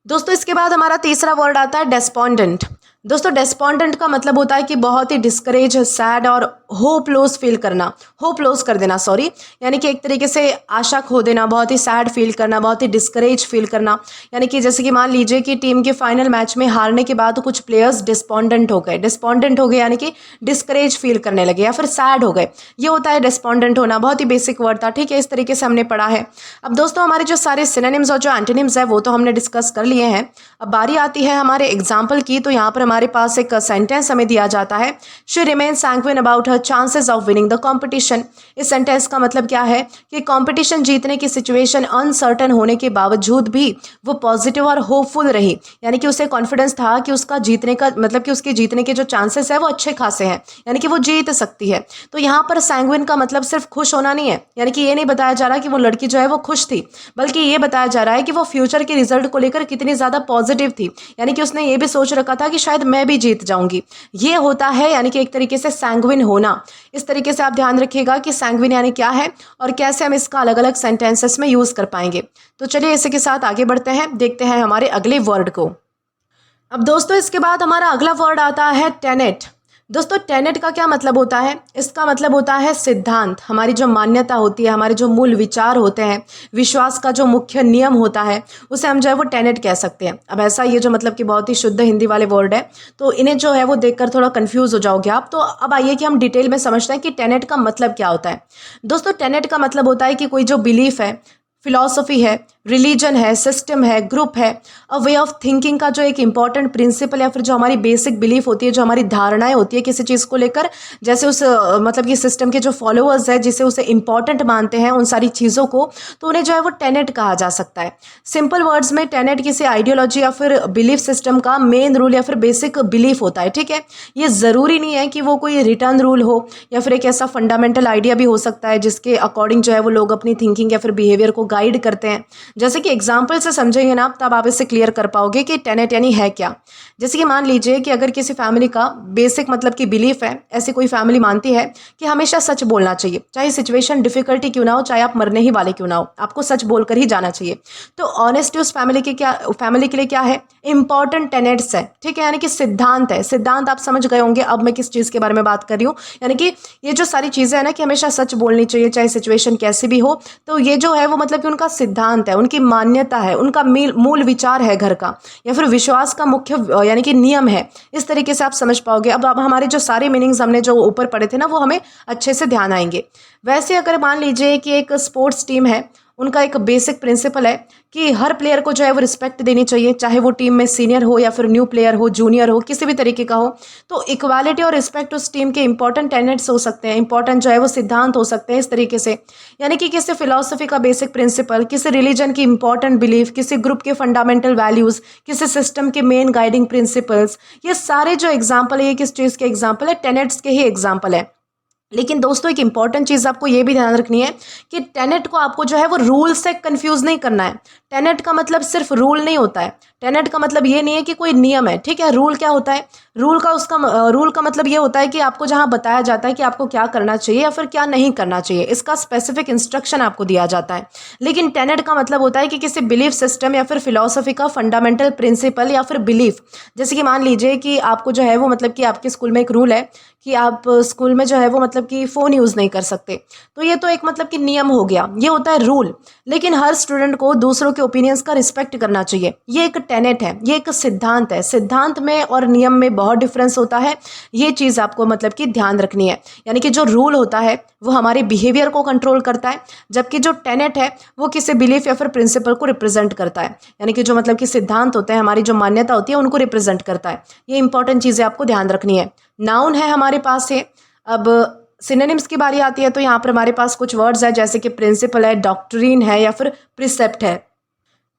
A: दोस्तों इसके बाद हमारा तीसरा वर्ड आता है डेस्पॉन्डेंट। दोस्तों डेस्पॉन्डेंट का मतलब होता है कि बहुत ही डिस्करेज, सैड और होप लॉस फील करना, होप लॉस कर देना, सॉरी, यानी कि एक तरीके से आशा खो देना, बहुत ही सैड फील करना, बहुत ही डिस्करेज फील करना। यानी कि जैसे कि मान लीजिए कि टीम के फाइनल मैच में हारने के बाद कुछ प्लेयर्स डिस्पॉन्डेंट हो गए यानी कि डिस्करेज फील करने लगे या फिर सैड हो गए। ये होता है डिस्पॉन्डेंट होना। बहुत ही बेसिक वर्ड था, ठीक है, इस तरीके से हमने पढ़ा है। अब दोस्तों हमारे जो सारे सिनोनिम्स और जो एंटोनिम्स है वो तो हमने डिस्कस कर लिए हैं। अब बारी आती है हमारे एग्जाम्पल की। तो यहाँ पर हमारे पास एक सेंटेंस हमें दिया जाता है, she remain sanguine about her chances of winning the competition. इस सेंटेंस का मतलब क्या है कि कॉम्पिटिशन जीतने की सिचुएशन अनसर्टन होने के बावजूद भी वो पॉजिटिव और होपफुल रही, यानी कि उसे कॉन्फिडेंस था कि उसका जीतने का मतलब कि उसके जीतने के जो चांसेस है वो अच्छे खासे हैं, यानी कि वो जीत सकती है। तो यहाँ पर सैंग्विन का मतलब सिर्फ खुश होना नहीं है, यानी कि ये नहीं बताया जा रहा कि वो लड़की जो है वो खुश थी, बल्कि ये बताया जा रहा है कि वो फ्यूचर के रिजल्ट को लेकर कितनी ज्यादा पॉजिटिव थी, यानी कि उसने ये भी सोच रखा था कि शायद मैं भी जीत जाऊंगी। ये होता है यानी कि एक तरीके से सैंग्विन होना। इस तरीके से आप ध्यान रखिएगा कि सैंग्विन यानी क्या है और कैसे हम इसका अलग अलग सेंटेंसेस में यूज कर पाएंगे। तो चलिए इसी के साथ आगे बढ़ते हैं, देखते हैं हमारे अगले वर्ड को। अब दोस्तों इसके बाद हमारा अगला वर्ड आता है टेनेट। दोस्तों टेनेट का क्या मतलब होता है? इसका मतलब होता है सिद्धांत, हमारी जो मान्यता होती है, हमारे जो मूल विचार होते हैं, विश्वास का जो मुख्य नियम होता है, उसे हम जो है वो टेनेट कह सकते हैं। अब ऐसा ये जो मतलब कि बहुत ही शुद्ध हिंदी वाले वर्ड है, तो इन्हें जो है वो देखकर थोड़ा कंफ्यूज हो जाओगे आप। तो अब आइए कि हम डिटेल में समझते हैं कि टेनेट का मतलब क्या होता है। दोस्तों टेनेट का मतलब होता है कि कोई जो बिलीफ है, फिलॉसफी है, रिलीजन है, सिस्टम है, ग्रुप है, अ वे ऑफ थिंकिंग का जो एक इंपॉर्टेंट प्रिंसिपल या फिर जो हमारी बेसिक बिलीफ होती है, जो हमारी धारणाएं होती है किसी चीज़ को लेकर, जैसे उस मतलब कि सिस्टम के जो फॉलोअर्स है जिसे उसे इंपॉर्टेंट मानते हैं उन सारी चीज़ों को, तो उन्हें जो है वो टेनेट कहा जा सकता है। सिंपल वर्ड्स में टेनेट किसी आइडियोलॉजी या फिर बिलीफ सिस्टम का मेन रूल या फिर बेसिक बिलीफ होता है, ठीक है। ये ज़रूरी नहीं है कि वो कोई रिटर्न रूल हो या फिर एक ऐसा फंडामेंटल आइडिया भी हो सकता है जिसके अकॉर्डिंग जो है वो लोग अपनी थिंकिंग या फिर बिहेवियर को गाइड करते हैं। जैसे कि एग्जाम्पल से समझेंगे ना तब आप इससे क्लियर कर पाओगे कि टेनेट यानी है क्या। जैसे कि मान लीजिए कि अगर किसी फैमिली का बेसिक मतलब कि बिलीफ है, ऐसी कोई फैमिली मानती है कि हमेशा सच बोलना चाहिए, चाहे सिचुएशन डिफिकल्टी क्यों ना हो, चाहे आप मरने ही वाले क्यों ना हो, आपको सच बोलकर ही जाना चाहिए। तो ऑनेस्टी उस फैमिली के लिए क्या है? इंपॉर्टेंट टेनेट्स है, ठीक है, यानी कि सिद्धांत है। सिद्धांत आप समझ गए होंगे अब मैं किस चीज़ के बारे में बात कर रही हूँ। यानी कि ये जो सारी चीज़ें हैं ना कि हमेशा सच बोलनी चाहिए चाहे सिचुएशन कैसी भी हो, तो ये जो है वो मतलब कि उनका सिद्धांत है, उनकी मान्यता है, उनका मूल विचार है घर का, या फिर विश्वास का मुख्य यानी कि नियम है। इस तरीके से आप समझ पाओगे। अब हमारे जो सारे मीनिंग्स हमने जो ऊपर पढ़े थे ना वो हमें अच्छे से ध्यान आएंगे। वैसे अगर मान लीजिए कि एक स्पोर्ट्स टीम है, उनका एक बेसिक प्रिंसिपल है कि हर प्लेयर को जो है वो रिस्पेक्ट देनी चाहिए, चाहे वो टीम में सीनियर हो या फिर न्यू प्लेयर हो, जूनियर हो, किसी भी तरीके का हो। तो इक्वालिटी और रिस्पेक्ट उस टीम के इंपॉर्टेंट टेनेट्स हो सकते हैं, इंपॉर्टेंट जो है वो सिद्धांत हो सकते हैं। इस तरीके से यानी कि किसी फिलॉसफी का बेसिक प्रिंसिपल, किसी रिलीजन की इंपॉर्टेंट बिलीफ, किसी ग्रुप के फंडामेंटल वैल्यूज, किसी सिस्टम के मेन गाइडिंग प्रिंसिपल्स, ये सारे जो एग्जाम्पल है ये किस चीज़ के एग्जाम्पल है? टेनेट्स के ही एग्जाम्पल है। लेकिन दोस्तों एक इंपॉर्टेंट चीज़ आपको ये भी ध्यान रखनी है कि टेनेट को आपको जो है वो रूल से कंफ्यूज नहीं करना है। टेनेट का मतलब सिर्फ रूल नहीं होता है। टेनेट का मतलब ये नहीं है कि कोई नियम है, ठीक है। रूल क्या होता है? रूल का मतलब ये होता है कि आपको जहाँ बताया जाता है कि आपको क्या करना चाहिए या फिर क्या नहीं करना चाहिए, इसका स्पेसिफिक इंस्ट्रक्शन आपको दिया जाता है। लेकिन टेनेट का मतलब होता है कि किसी बिलीफ सिस्टम या फिर फिलॉसफी का फंडामेंटल प्रिंसिपल या फिर बिलीफ। जैसे कि मान लीजिए कि आपको जो है वो मतलब कि आपके स्कूल में एक रूल है कि आप स्कूल में जो है वो मतलब कि फ़ोन यूज़ नहीं कर सकते, तो ये तो एक मतलब कि नियम हो गया, ये होता है रूल। लेकिन हर स्टूडेंट को दूसरों के ओपिनियंस का रिस्पेक्ट करना चाहिए, ये एक टेनेट है ये एक सिद्धांत है। सिद्धांत में और नियम में बहुत डिफरेंस होता है, ये चीज़ आपको मतलब कि ध्यान रखनी है। यानी कि जो रूल होता है वो हमारे बिहेवियर को कंट्रोल करता है, जबकि जो टेनेट है वो किसी बिलीफ या फिर प्रिंसिपल को रिप्रेजेंट करता है। यानी कि जो मतलब कि सिद्धांत होते हैं, हमारी जो मान्यता होती है उनको रिप्रेजेंट करता है। ये इंपॉर्टेंट चीज़ें आपको ध्यान रखनी है। नाउन है हमारे पास है। अब सिनोनिम्स की बारी आती है तो यहाँ पर हमारे पास कुछ वर्ड्स है जैसे कि प्रिंसिपल है, डॉक्ट्रिन है या फिर प्रिसेप्ट है।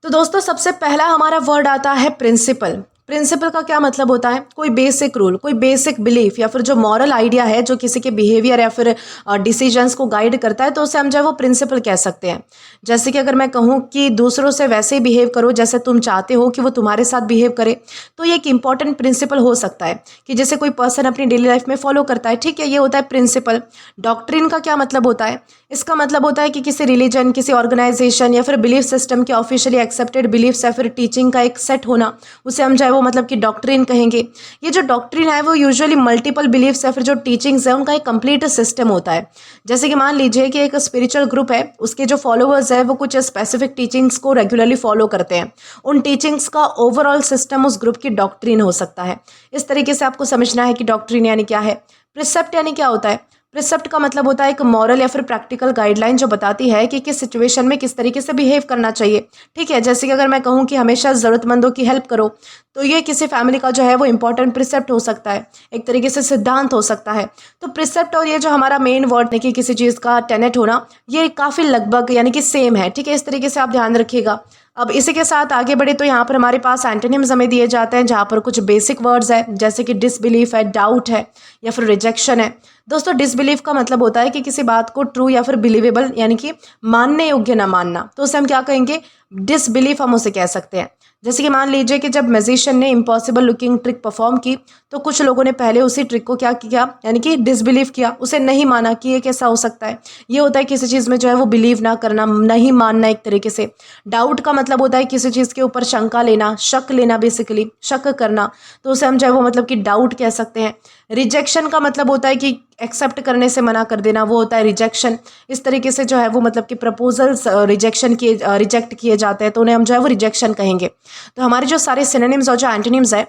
A: तो दोस्तों सबसे पहला हमारा वर्ड आता है प्रिंसिपल। प्रिंसिपल का क्या मतलब होता है? कोई बेसिक रूल, कोई बेसिक बिलीफ या फिर जो मॉरल आइडिया है जो किसी के बिहेवियर या फिर डिसीजंस को गाइड करता है, तो उसे हम जो है वो प्रिंसिपल कह सकते हैं। जैसे कि अगर मैं कहूँ कि दूसरों से वैसे ही बिहेव करो जैसे तुम चाहते हो कि वो तुम्हारे साथ बिहेव करे, तो ये एक इंपॉर्टेंट प्रिंसिपल हो सकता है कि जैसे कोई पर्सन अपनी डेली लाइफ में फॉलो करता है। ठीक है, ये होता है प्रिंसिपल। डॉक्ट्रिन का क्या मतलब होता है? इसका मतलब होता है कि किसी रिलीजन, किसी ऑर्गेनाइजेशन या फिर बिलीफ सिस्टम के ऑफिशियली एक्सेप्टेड बिलीफ्स या फिर टीचिंग का एक सेट होना, उसे हम चाहे वो मतलब कि डॉक्ट्रिन कहेंगे। ये जो डॉक्ट्रिन है वो यूजुअली मल्टीपल बिलीफ्स या फिर जो टीचिंग्स है उनका एक कंप्लीट सिस्टम होता है। जैसे कि मान लीजिए कि एक स्पिरिचुअल ग्रुप है, उसके जो फॉलोअर्स है वो कुछ स्पेसिफिक टीचिंग्स को रेगुलरली फॉलो करते हैं। उन टीचिंग्स का ओवरऑल सिस्टम उस ग्रुप की डॉक्ट्रिन हो सकता है। इस तरीके से आपको समझना है कि डॉक्ट्रिन यानी क्या है। प्रिसेप्ट यानी क्या होता है? प्रिसेप्ट का मतलब होता है एक मॉरल या फिर प्रैक्टिकल गाइडलाइन जो बताती है कि किस सिचुएशन में किस तरीके से बिहेव करना चाहिए। ठीक है, जैसे कि अगर मैं कहूँ कि हमेशा ज़रूरतमंदों की हेल्प करो, तो ये किसी फैमिली का जो है वो इंपॉर्टेंट प्रिसेप्ट हो सकता है, एक तरीके से सिद्धांत हो सकता है। तो प्रिसेप्ट और ये जो हमारा मेन वर्ड है कि किसी चीज़ का टेनेट होना, ये काफ़ी लगभग यानी कि सेम है। ठीक है, इस तरीके से आप ध्यान रखिएगा। अब इसी के साथ आगे बढ़े तो यहाँ पर हमारे पास एंटोनिम्स हमें दिए जाते हैं, जहाँ पर कुछ बेसिक वर्ड्स है जैसे कि डिसबिलीफ है, डाउट है या फिर रिजेक्शन है। दोस्तों डिसबिलीफ का मतलब होता है कि किसी बात को ट्रू या फिर बिलीवेबल यानी कि मानने योग्य ना मानना, तो उसे हम क्या कहेंगे? डिसबिलीफ हम उसे कह सकते हैं। जैसे कि मान लीजिए कि जब मैजिशियन ने इम्पॉसिबल लुकिंग ट्रिक परफॉर्म की, तो कुछ लोगों ने पहले उसी ट्रिक को क्या किया, यानी कि डिसबिलीव किया, उसे नहीं माना कि ये कैसा हो सकता है। ये होता है किसी चीज़ में जो है वो बिलीव ना करना, नहीं मानना एक तरीके से। डाउट का मतलब होता है किसी चीज़ के ऊपर शंका लेना, शक लेना, बेसिकली शक करना, तो उसे हम जो है वो मतलब कि डाउट कह सकते हैं। रिजेक्शन का मतलब होता है कि एक्सेप्ट करने से मना कर देना, वो होता है रिजेक्शन। इस तरीके से जो है वो मतलब कि प्रपोजल्स रिजेक्ट किए जाते हैं तो उन्हें हम जो है वो रिजेक्शन कहेंगे। तो हमारे जो सारे सिनोनिम्स और जो एंटोनिम्स है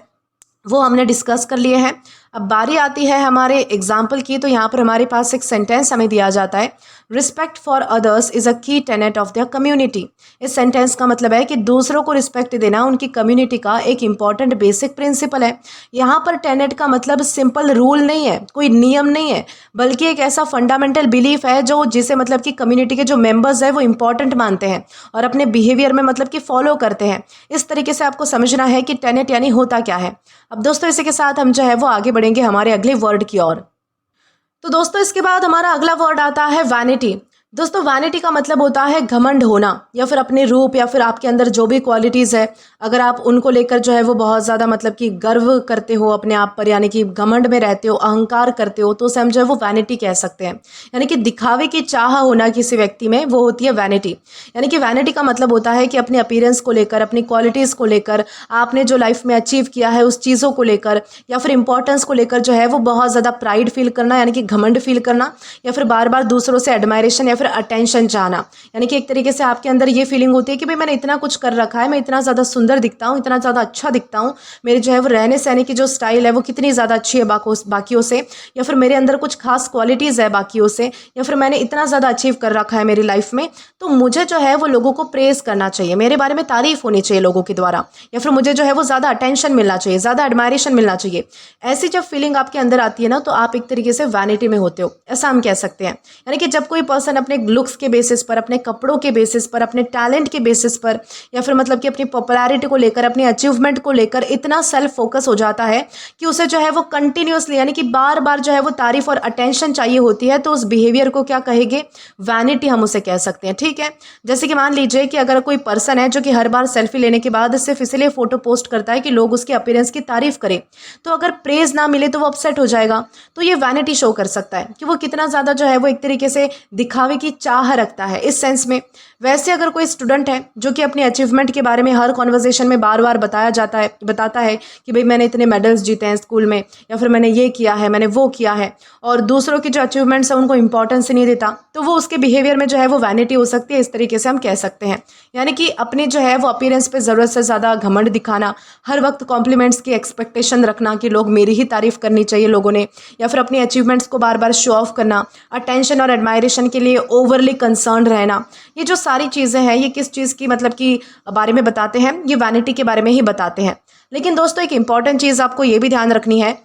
A: वो हमने डिस्कस कर लिए हैं। अब बारी आती है हमारे एग्जाम्पल की। तो यहाँ पर हमारे पास एक सेंटेंस हमें दिया जाता है, respect for others is a की टेनेट ऑफ देयर कम्युनिटी। इस सेंटेंस का मतलब है कि दूसरों को रिस्पेक्ट देना उनकी कम्युनिटी का एक इंपॉर्टेंट बेसिक प्रिंसिपल है। यहाँ पर टेनेट का मतलब सिंपल रूल नहीं है, कोई नियम नहीं है, बल्कि एक ऐसा फंडामेंटल बिलीफ है जो जिसे मतलब कि कम्युनिटी के जो मेंबर्स है वो इंपॉर्टेंट मानते हैं और अपने बिहेवियर में मतलब कि फॉलो करते हैं। इस तरीके से आपको समझना है कि टेनेट यानी होता क्या है। अब दोस्तों इसी के साथ हम जो है वो आगे बढ़ेंगे हमारे अगले वर्ड की ओर। तो दोस्तों इसके बाद हमारा अगला वर्ड आता है वैनिटी। दोस्तों वैनिटी का मतलब होता है घमंड होना या फिर अपने रूप या फिर आपके अंदर जो भी क्वालिटीज़ है, अगर आप उनको लेकर जो है वो बहुत ज़्यादा मतलब कि गर्व करते हो अपने आप पर, यानी कि घमंड में रहते हो, अहंकार करते हो, तो उसे हम जो है वो वैनिटी कह सकते हैं। यानी कि दिखावे की चाह होना किसी व्यक्ति में, वो होती है वैनिटी। यानी कि वैनिटी का मतलब होता है कि अपने अपीयरेंस को लेकर, अपनी क्वालिटीज़ को लेकर, आपने जो लाइफ में अचीव किया है उस चीज़ों को लेकर या फिर इंपॉर्टेंस को लेकर जो है वो बहुत ज़्यादा प्राइड फील करना, यानी कि घमंड फील करना, या फिर बार बार दूसरों से एडमायरेशन या फिर अटेंशन चाहना। यानी कि एक तरीके से आपके अंदर ये फीलिंग होती है कि भाई मैंने इतना कुछ कर रखा है, मैं इतना ज़्यादा सुंदर दिखता हूँ, इतना ज़्यादा अच्छा दिखता हूँ, मेरे जो है वो रहने सहने की जो स्टाइल है वो कितनी ज़्यादा अच्छी है बाकियों से, या फिर मेरे अंदर कुछ खास क्वालिटीज़ है बाकियों से, या फिर मैंने इतना ज़्यादा अचीव कर रखा है मेरी लाइफ में, तो मुझे जो है वो लोगों को प्रेज़ करना चाहिए, मेरे बारे में तारीफ होनी चाहिए लोगों के द्वारा, या फिर मुझे जो है वो ज़्यादा अटेंशन मिलना चाहिए, ज़्यादा एडमायरेशन मिलना चाहिए। ऐसी जब फीलिंग आपके अंदर आती है ना, तो आप एक तरीके से वैनिटी में होते हो, ऐसा हम कह सकते हैं। यानी कि जब कोई पर्सन अपने लुक्स के बेसिस पर, अपने कपड़ों के बेसिस पर, अपने टैलेंट के बेसिस पर, या फिर मतलब कि अपनी पॉपुलैरिटी को लेकर, अपनी अचीवमेंट को लेकर इतना सेल्फ फोकस हो जाता है कि उसे जो है वो कंटिन्यूसली यानी कि बार बार जो है वो तारीफ और अटेंशन चाहिए होती है, तो उस बिहेवियर को क्या कहेंगे? वैनिटी हम उसे कह सकते हैं। ठीक है, जैसे कि मान लीजिए कि अगर कोई पर्सन है जो कि हर बार सेल्फी लेने के बाद सिर्फ इसलिए फोटो पोस्ट करता है कि लोग उसके अपीयरेंस की तारीफ करें, तो अगर प्रेज ना मिले तो वो अपसेट हो जाएगा। तो ये वैनिटी शो कर सकता है कि वो कितना ज़्यादा जो है वो एक तरीके से दिखावे की चाह रखता है इस सेंस में। वैसे अगर कोई स्टूडेंट है जो कि अपनी अचीवमेंट के बारे में हर कॉन्वर्जेशन में बार बार बताता है कि भाई मैंने इतने मेडल्स जीते हैं स्कूल में, या फिर मैंने ये किया है, मैंने वो किया है, और दूसरों की जो अचीवमेंट्स है उनको इंपॉर्टेंस नहीं देता, तो वो उसके बिहेवियर में जो है वो वैनिटी हो सकती है, इस तरीके से हम कह सकते हैं। यानी कि अपनी जो है वो अपीयरेंस पे ज़रूरत से ज़्यादा घमंड दिखाना, हर वक्त कॉम्प्लीमेंट्स की एक्सपेक्टेशन रखना कि लोग मेरी ही तारीफ करनी चाहिए लोगों ने, या फिर अपनी अचीवमेंट्स को बार बार शो ऑफ करना, अटेंशन और एडमायरेशन के लिए ओवरली कंसर्न रहना, ये जो सारी चीज़ें हैं ये किस चीज़ की मतलब कि बारे में बताते हैं, ये वैनिटी के बारे में ही बताते हैं। लेकिन दोस्तों एक इंपॉर्टेंट चीज़ आपको ये भी ध्यान रखनी है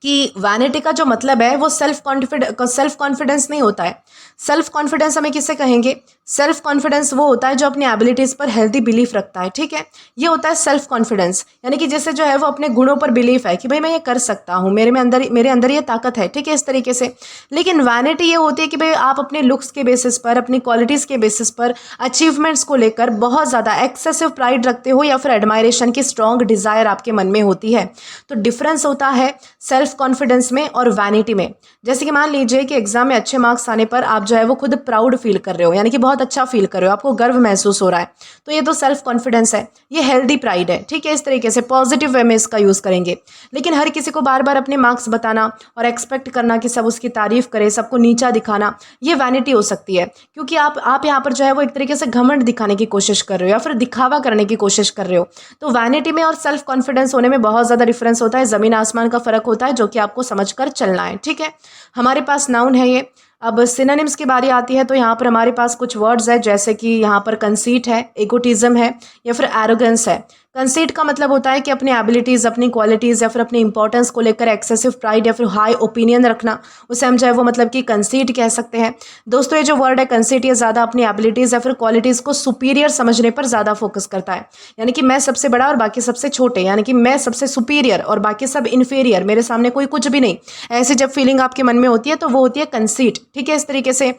A: कि वैनिटी का जो मतलब है वो सेल्फ कॉन्फिडेंस नहीं होता है। सेल्फ कॉन्फिडेंस हमें किसे कहेंगे? सेल्फ कॉन्फिडेंस वो होता है जो अपनी एबिलिटीज़ पर हेल्दी बिलीफ रखता है, ठीक है, ये होता है सेल्फ कॉन्फिडेंस। यानी कि जैसे जो है वो अपने गुणों पर बिलीफ है कि भाई मैं ये कर सकता हूँ, मेरे अंदर ये ताकत है, ठीक है, इस तरीके से। लेकिन वैनिटी ये होती है कि भाई आप अपने लुक्स के बेसिस पर, अपनी क्वालिटीज़ के बेसिस पर, अचीवमेंट्स को लेकर बहुत ज़्यादा एक्सेसिव प्राइड रखते हो, या फिर एडमायरेशन की स्ट्रॉन्ग डिज़ायर आपके मन में होती है। तो डिफरेंस होता है सेल्फ कॉन्फिडेंस में और वैनिटी में। जैसे कि मान लीजिए कि एग्जाम में अच्छे मार्क्स आने पर आप जो है वो खुद प्राउड फील कर रहे हो, यानी कि बहुत अच्छा फील कर रहे हो, आपको गर्व महसूस हो रहा है, तो ये तो सेल्फ कॉन्फिडेंस है, ये हेल्दी प्राइड है, ठीक है, इस तरीके से पॉजिटिव वे में इसका यूज़ करेंगे। लेकिन हर किसी को बार बार अपने मार्क्स बताना और एक्सपेक्ट करना कि सब उसकी तारीफ करे, सबको नीचा दिखाना, ये वैनिटी हो सकती है, क्योंकि आप यहाँ पर जो है वो एक तरीके से घमंड दिखाने की कोशिश कर रहे हो या फिर दिखावा करने की कोशिश कर रहे हो। तो वैनिटी में और सेल्फ कॉन्फिडेंस होने में बहुत ज़्यादा डिफरेंस होता है, ज़मीन आसमान का फ़र्क होता है, जो कि आपको समझकर चलना है, ठीक है। हमारे पास नाउन है ये। अब सिनोनिम्स की बारी आती है, तो यहाँ पर हमारे पास कुछ वर्ड्स है, जैसे कि यहाँ पर कंसीट है, एगोटिज्म है, या फिर एरोगेंस है। कंसीट का मतलब होता है कि अपनी एबिलिटीज़, अपनी क्वालिटीज़ या फिर अपनी इंपॉर्टेंस को लेकर एक्सेसिव प्राइड या फिर हाई ओपिनियन रखना, उसे हम चाहे वो मतलब कि कंसीट कह सकते हैं। दोस्तों ये जो वर्ड है कंसीट, ये ज़्यादा अपनी एबिलिटीज़ या फिर क्वालिटीज़ को सुपीरियर समझने पर ज़्यादा फोकस करता है। यानी कि मैं सबसे बड़ा और बाकी सबसे छोटे, यानी कि मैं सबसे सुपीरियर और बाकी सब इन्फीरियर, मेरे सामने कोई कुछ भी नहीं, ऐसी जब फीलिंग आपके मन में होती है तो वो होती है कंसीट, ठीक है, इस तरीके से।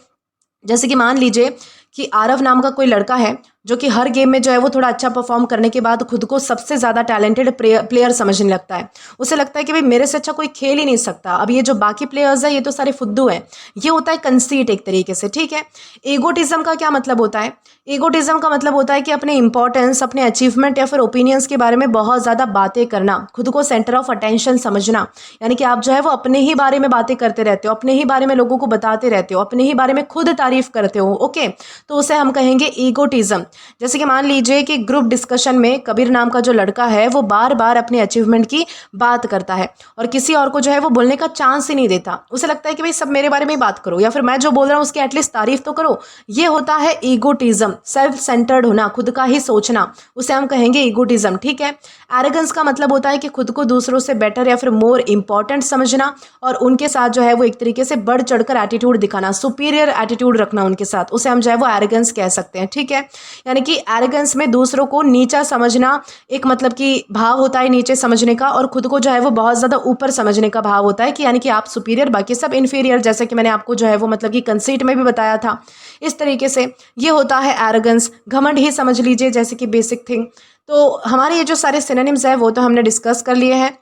A: जैसे कि मान लीजिए कि आरव नाम का कोई लड़का है जो कि हर गेम में जो है वो थोड़ा अच्छा परफॉर्म करने के बाद खुद को सबसे ज़्यादा टैलेंटेड प्लेयर समझने लगता है। उसे लगता है कि भाई मेरे से अच्छा कोई खेल ही नहीं सकता, अब ये जो बाकी प्लेयर्स हैं ये तो सारे फुद्दू हैं। ये होता है कंसीट एक तरीके से, ठीक है। ईगोटिज्म का क्या मतलब होता है? ईगोटिज्म का मतलब होता है कि अपने इंपॉर्टेंस, अपने अचीवमेंट या फिर ओपिनियंस के बारे में बहुत ज़्यादा बातें करना, खुद को सेंटर ऑफ अटेंशन समझना। यानी कि आप जो है वो अपने ही बारे में बातें करते रहते हो, अपने ही बारे में लोगों को बताते रहते हो, अपने ही बारे में खुद तारीफ करते हो, ओके, तो उसे हम कहेंगे ईगोटिज्म। जैसे कि मान लीजिए कि ग्रुप डिस्कशन में कबीर नाम का जो लड़का है वो बार बार अपने अचीवमेंट की बात करता है और किसी और को जो है वो बोलने का चांस ही नहीं देता। उसे लगता है कि भाई सब मेरे बारे में ही बात करो, या फिर मैं जो बोल रहा हूँ उसकी एटलीस्ट तारीफ तो करो। ये होता है ईगोटिज्म, सेल्फ सेंटर्ड होना, खुद का ही सोचना, उसे हम कहेंगे ईगोटिज्म, ठीक है। एरोगेंस का मतलब होता है कि खुद को दूसरों से बेटर या फिर मोर इंपॉर्टेंट समझना और उनके साथ जो है वो एक तरीके से बढ़ चढ़कर एटीट्यूड दिखाना, सुपीरियर एटीट्यूड रखना उनके साथ, उसे हम जो है वो एरोगेंस कह सकते हैं, ठीक है। यानी कि एरोगेंस में दूसरों को नीचा समझना एक मतलब कि भाव होता है नीचे समझने का, और खुद को जो है वो बहुत ज़्यादा ऊपर समझने का भाव होता है कि यानी कि आप सुपीरियर, बाकी सब इन्फीरियर, जैसे कि मैंने आपको जो है वो मतलब कि कंसीट में भी बताया था। इस तरीके से ये होता है एरोगेंस, घमंड ही समझ लीजिए, जैसे कि बेसिक थिंग। तो हमारे ये जो सारे सिनोनिम्स है वो तो हमने डिस्कस कर लिए हैं।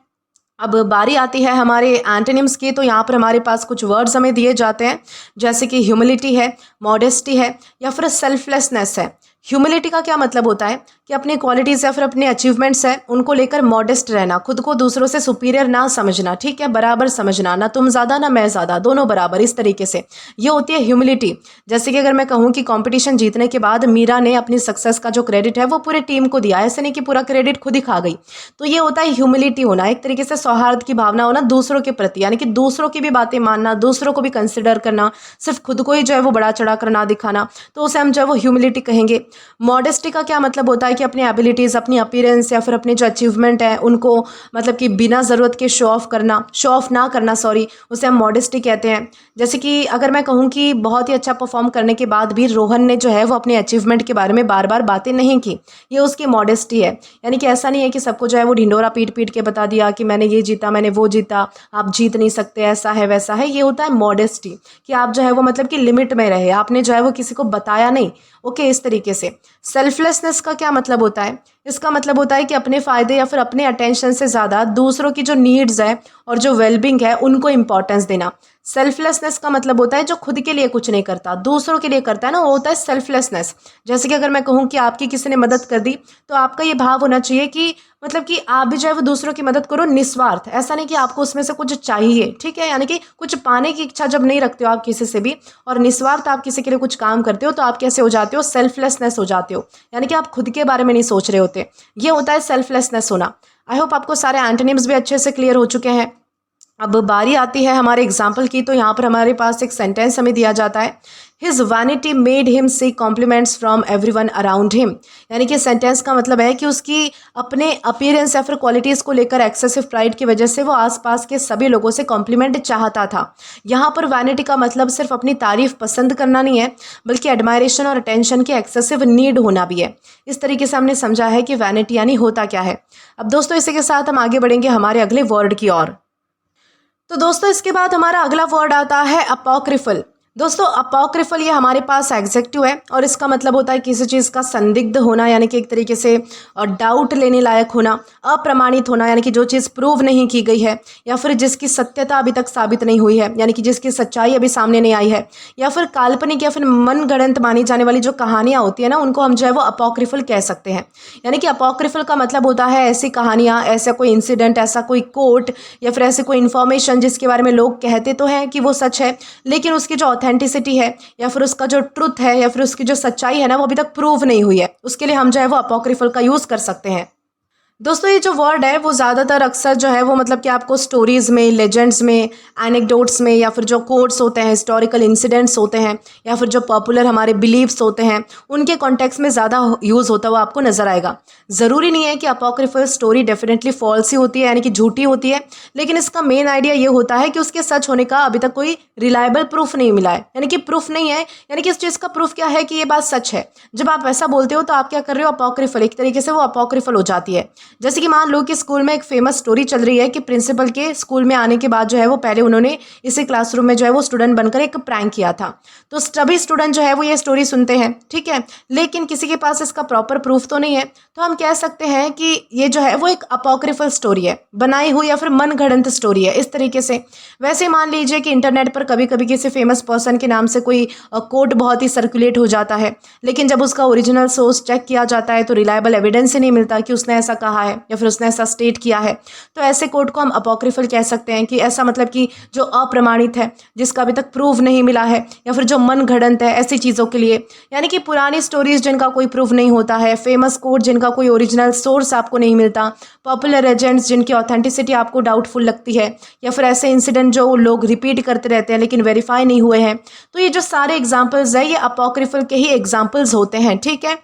A: अब बारी आती है हमारे एंटोनिम्स की। तो यहाँ पर हमारे पास कुछ वर्ड्स हमें दिए जाते हैं, जैसे कि ह्यूमिलिटी है, मॉडेस्टी है, या फिर सेल्फलेसनेस है। ह्यूमिलिटी का क्या मतलब होता है कि अपनी क्वालिटीज़ या फिर अपने अचीवमेंट्स हैं उनको लेकर मॉडेस्ट रहना, खुद को दूसरों से सुपीरियर ना समझना, ठीक है, बराबर समझना, ना तुम ज़्यादा ना मैं ज़्यादा, दोनों बराबर, इस तरीके से ये होती है ह्यूमिलिटी। जैसे कि अगर मैं कहूँ कि कंपटीशन जीतने के बाद मीरा ने अपनी सक्सेस का जो क्रेडिट है वो पूरे टीम को दिया, ऐसे नहीं कि पूरा क्रेडिट खुद ही खा गई, तो ये होता है ह्यूमिलिटी होना, एक तरीके से सौहार्द की भावना होना दूसरों के प्रति, यानी कि दूसरों की भी बातें मानना, दूसरों को भी कंसिडर करना, सिर्फ खुद को ही जो है वो बड़ा चढ़ा कर ना दिखाना, तो उसे हम जो है वो ह्यूमिलिटी कहेंगे। मॉडेस्टी का क्या मतलब होता है कि अपनी एबिलिटीज़, अपनी अपीयरेंस या फिर अपने जो अचीवमेंट है उनको मतलब कि बिना ज़रूरत के शो ऑफ ना करना, सॉरी, उसे हम मॉडेस्टी कहते हैं। जैसे कि अगर मैं कहूँ कि बहुत ही अच्छा परफॉर्म करने के बाद भी रोहन ने जो है वो अपने अचीवमेंट के बारे में बार बार बातें नहीं की, ये उसकी मॉडेस्टी है। यानी कि ऐसा नहीं है कि सबको जो है वो ढिंडोरा पीट पीट के बता दिया कि मैंने ये जीता, मैंने वो जीता, आप जीत नहीं सकते, ऐसा है वैसा है। ये होता है मॉडेस्टी, कि आप जो है वो मतलब कि लिमिट में रहे, आपने जो है वो किसी को बताया नहीं, ओके, इस तरीके से। सेल्फलेसनेस का क्या मतलब होता है? इसका मतलब होता है कि अपने फ़ायदे या फिर अपने अटेंशन से ज़्यादा दूसरों की जो नीड्स है और जो वेलबींग है उनको इंपॉर्टेंस देना। सेल्फलेसनेस का मतलब होता है जो खुद के लिए कुछ नहीं करता, दूसरों के लिए करता है ना, वो होता है सेल्फलेसनेस। जैसे कि अगर मैं कहूँ कि आपकी किसी ने मदद कर दी, तो आपका ये भाव होना चाहिए कि मतलब कि आप भी जो है वो दूसरों की मदद करो निस्वार्थ, ऐसा नहीं कि आपको उसमें से कुछ चाहिए, ठीक है। यानी कि कुछ पाने की इच्छा जब नहीं रखते हो आप किसी से भी, और निस्वार्थ आप किसी के लिए कुछ काम करते हो, तो आप कैसे हो जाते हो, सेल्फलेसनेस हो जाते हो। यानी कि आप खुद के बारे में नहीं सोच रहे होते, ये होता है सेल्फलेसनेस होना। आई होप आपको सारे एंटोनिम्स भी अच्छे से क्लियर हो चुके हैं। अब बारी आती है हमारे एग्जाम्पल की, तो यहाँ पर हमारे पास एक सेंटेंस हमें दिया जाता है, his vanity made him seek compliments from everyone around him. यानी कि सेंटेंस का मतलब है कि उसकी अपने अपीयरेंस या फिर क्वालिटीज़ को लेकर एक्सेसिव प्राइड की वजह से वो आसपास के सभी लोगों से कॉम्प्लीमेंट चाहता था। यहाँ पर वैनिटी का मतलब सिर्फ अपनी तारीफ पसंद करना नहीं है, बल्कि एडमायरेशन और अटेंशन की एक्सेसिव नीड होना भी है। इस तरीके से हमने समझा है कि वैनिटी यानी होता क्या है। अब दोस्तों इसी के साथ हम आगे बढ़ेंगे हमारे अगले वर्ड की ओर। तो दोस्तों इसके बाद हमारा अगला वर्ड आता है अपॉक्रिफल। दोस्तों अपॉक्रिफल ये हमारे पास एग्जेक्टिव है, और इसका मतलब होता है किसी चीज़ का संदिग्ध होना, यानी कि एक तरीके से डाउट लेने लायक होना, अप्रमाणित होना, यानी कि जो चीज़ प्रूव नहीं की गई है, या फिर जिसकी सत्यता अभी तक साबित नहीं हुई है, यानी कि जिसकी सच्चाई अभी सामने नहीं आई है, या फिर काल्पनिक या फिर मनगढ़ंत मानी जाने वाली जो कहानियाँ होती है ना, उनको हम जो है वो अपॉक्रिफल कह सकते हैं। यानी कि अपॉक्रिफल का मतलब होता है ऐसी कहानियाँ, ऐसा कोई इंसिडेंट, ऐसा कोई कोट या फिर ऐसी कोई इन्फॉर्मेशन जिसके बारे में लोग कहते तो हैं कि वो सच है, लेकिन उसकी जो ऑथेंटिसिटी है या फिर उसका जो ट्रुथ है या फिर उसकी जो सच्चाई है ना, वो अभी तक प्रूव नहीं हुई है। उसके लिए हम जो है वो अपॉक्रिफल का यूज़ कर सकते हैं। दोस्तों ये जो वर्ड है वो ज़्यादातर अक्सर जो है वो मतलब कि आपको स्टोरीज़ में, लेजेंड्स में, एनेक्डोट्स में, या फिर जो कोट्स होते हैं, हिस्टोरिकल इंसिडेंट्स होते हैं, या फिर जो पॉपुलर हमारे बिलीव्स होते हैं, उनके कॉन्टेक्स्ट में ज़्यादा यूज़ होता हुआ आपको नज़र आएगा। ज़रूरी नहीं है कि अपॉक्रिफल स्टोरी डेफिनेटली फॉल्स ही होती है, यानी कि झूठी होती है, लेकिन इसका मेन आइडिया ये होता है कि उसके सच होने का अभी तक कोई रिलायबल प्रूफ नहीं मिला है। यानी कि प्रूफ नहीं है, यानी कि इस चीज़ का प्रूफ क्या है कि ये बात सच है। जब आप ऐसा बोलते हो तो आप क्या कर रहे हो, अपॉक्रिफल, एक तरीके से वो अपॉक्रिफल हो जाती है। जैसे कि मान लो कि स्कूल में एक फेमस स्टोरी चल रही है कि प्रिंसिपल के स्कूल में आने के बाद जो है वो पहले उन्होंने इसी क्लासरूम में जो है वो स्टूडेंट बनकर एक प्रैंक किया था। तो सभी स्टूडेंट जो है वो ये स्टोरी सुनते हैं, ठीक है, लेकिन किसी के पास इसका प्रॉपर प्रूफ तो नहीं है, तो हम कह सकते हैं कि ये जो है वो एक अपॉक्रिफल स्टोरी है, बनाई हुई या फिर मनगढ़ंत स्टोरी है, इस तरीके से। वैसे मान लीजिए कि इंटरनेट पर कभी कभी किसी फेमस पर्सन के नाम से कोई कोट बहुत ही सर्कुलेट हो जाता है, लेकिन जब उसका ओरिजिनल सोर्स चेक किया जाता है तो रिलायबल एविडेंस ही नहीं मिलता कि उसने ऐसा कहा है या फिर उसने ऐसा स्टेट किया है। तो ऐसे कोट को हम अपॉक्रिफल कह सकते हैं कि ऐसा मतलब कि जो अप्रमाणित है, जिसका अभी तक प्रूफ नहीं मिला है, या फिर जो मनगढ़ंत है, ऐसी चीज़ों के लिए। यानी कि पुरानी स्टोरीज जिनका कोई प्रूफ नहीं होता है, फेमस कोट जिनका कोई ओरिजिनल सोर्स आपको नहीं मिलता, पॉपुलर लेजेंड्स जिनकी ऑथेंटिसिटी आपको डाउटफुल लगती है, या फिर ऐसे इंसिडेंट जो लोग रिपीट करते रहते हैं लेकिन वेरीफाई नहीं हुए हैं। तो ये जो सारे एग्जाम्पल्स है ये अपॉक्रिफल के ही एग्जाम्पल्स होते हैं, ठीक है।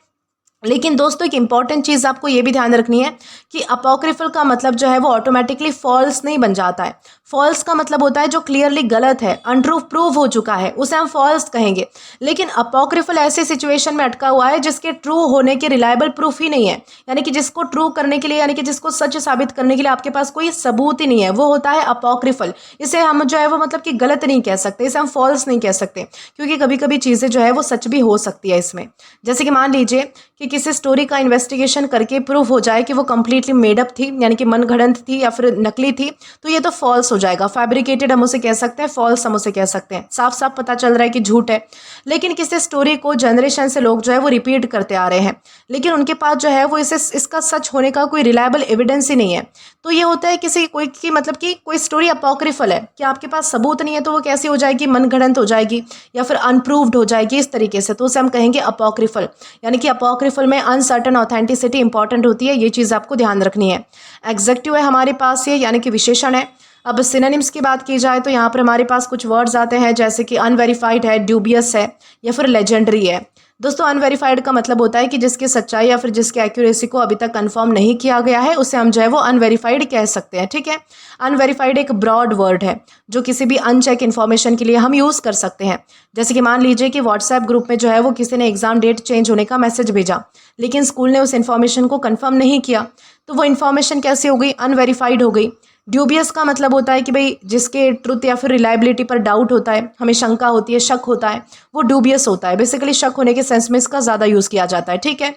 A: लेकिन दोस्तों एक इंपॉर्टेंट चीज़ आपको ये भी ध्यान रखनी है कि अपॉक्रिफल का मतलब जो है वो ऑटोमेटिकली फॉल्स नहीं बन जाता है। फॉल्स का मतलब होता है जो क्लियरली गलत है, अनट्रू प्रूव हो चुका है, उसे हम फॉल्स कहेंगे। लेकिन अपॉक्रिफल ऐसी सिचुएशन में अटका हुआ है जिसके ट्रू होने के रिलायबल प्रूफ ही नहीं है, यानी कि जिसको ट्रू करने के लिए, यानी कि जिसको सच साबित करने के लिए आपके पास कोई सबूत ही नहीं है, वो होता है अपॉक्रिफल। इसे हम जो है वो मतलब कि गलत नहीं कह सकते, इसे हम फॉल्स नहीं कह सकते, क्योंकि कभी कभी चीज़ें जो है वो सच भी हो सकती है इसमें। जैसे कि मान लीजिए कि किसी स्टोरी का इन्वेस्टिगेशन करके प्रूव हो जाए कि वो कंप्लीटली मेडअप थी, यानी कि मनगढ़ंत थी या फिर नकली थी, तो ये तो फॉल्स हो जाएगा। फैब्रिकेटेड हम उसे कह सकते हैं, फॉल्स हम उसे कह सकते हैं, साफ साफ पता चल रहा है कि झूठ है। लेकिन किसी स्टोरी को जनरेशन से लोग जो है वो रिपीट करते आ रहे हैं, लेकिन उनके पास जो है वो इसका सच होने का कोई रिलायबल एविडेंस ही नहीं है। तो ये होता है किसी कोई की मतलब कि कोई स्टोरी अपॉक्रिफल है कि आपके पास सबूत नहीं है, तो वो कैसी हो जाएगी, मनगढ़ंत हो जाएगी या फिर अनप्रूव्ड हो जाएगी, इस तरीके से। तो उसे हम कहेंगे अपॉक्रिफल। यानी कि अपॉक्रिफल में अनसर्टन ऑथेंटिसिटी इंपॉर्टेंट होती है, ये चीज़ आपको ध्यान रखनी है। एग्जेक्टिव है हमारे पास ये, यानी कि विशेषण है। अब सिनोनिम्स की बात की जाए तो यहाँ पर हमारे पास कुछ वर्ड्स आते हैं, जैसे कि अनवेरीफाइड है, ड्यूबियस है, या फिर लेजेंडरी है। दोस्तों अनवेरीफाइड का मतलब होता है कि जिसकी सच्चाई या फिर जिसकी एक्यूरेसी को अभी तक कंफर्म नहीं किया गया है, उसे हम जो है वो अनवेरीफाइड कह सकते हैं, ठीक है। अनवेरीफाइड एक ब्रॉड वर्ड है जो किसी भी अनचेक इन्फॉर्मेशन के लिए हम यूज़ कर सकते हैं। जैसे कि मान लीजिए कि व्हाट्सएप ग्रुप में जो है वो किसी ने एग्जाम डेट चेंज होने का मैसेज भेजा, लेकिन स्कूल ने उस इन्फॉर्मेशन को कन्फर्म नहीं किया, तो वो इन्फॉर्मेशन कैसे हो गई, अनवेरीफाइड हो गई। ड्यूबियस का मतलब होता है कि भाई जिसके ट्रुथ या फिर रिलायबिलिटी पर डाउट होता है, हमें शंका होती है, शक होता है, वो ड्यूबियस होता है। बेसिकली शक होने के सेंस में इसका ज़्यादा यूज़ किया जाता है, ठीक है।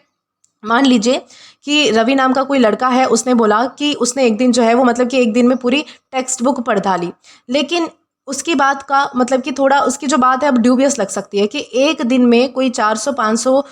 A: मान लीजिए कि रवि नाम का कोई लड़का है, उसने बोला कि उसने एक दिन जो है वो मतलब कि एक दिन में पूरी टेक्स्ट बुक पढ़ डाली, लेकिन उसकी बात का मतलब कि थोड़ा उसकी जो बात है अब ड्यूबियस लग सकती है कि एक दिन में कोई 400-500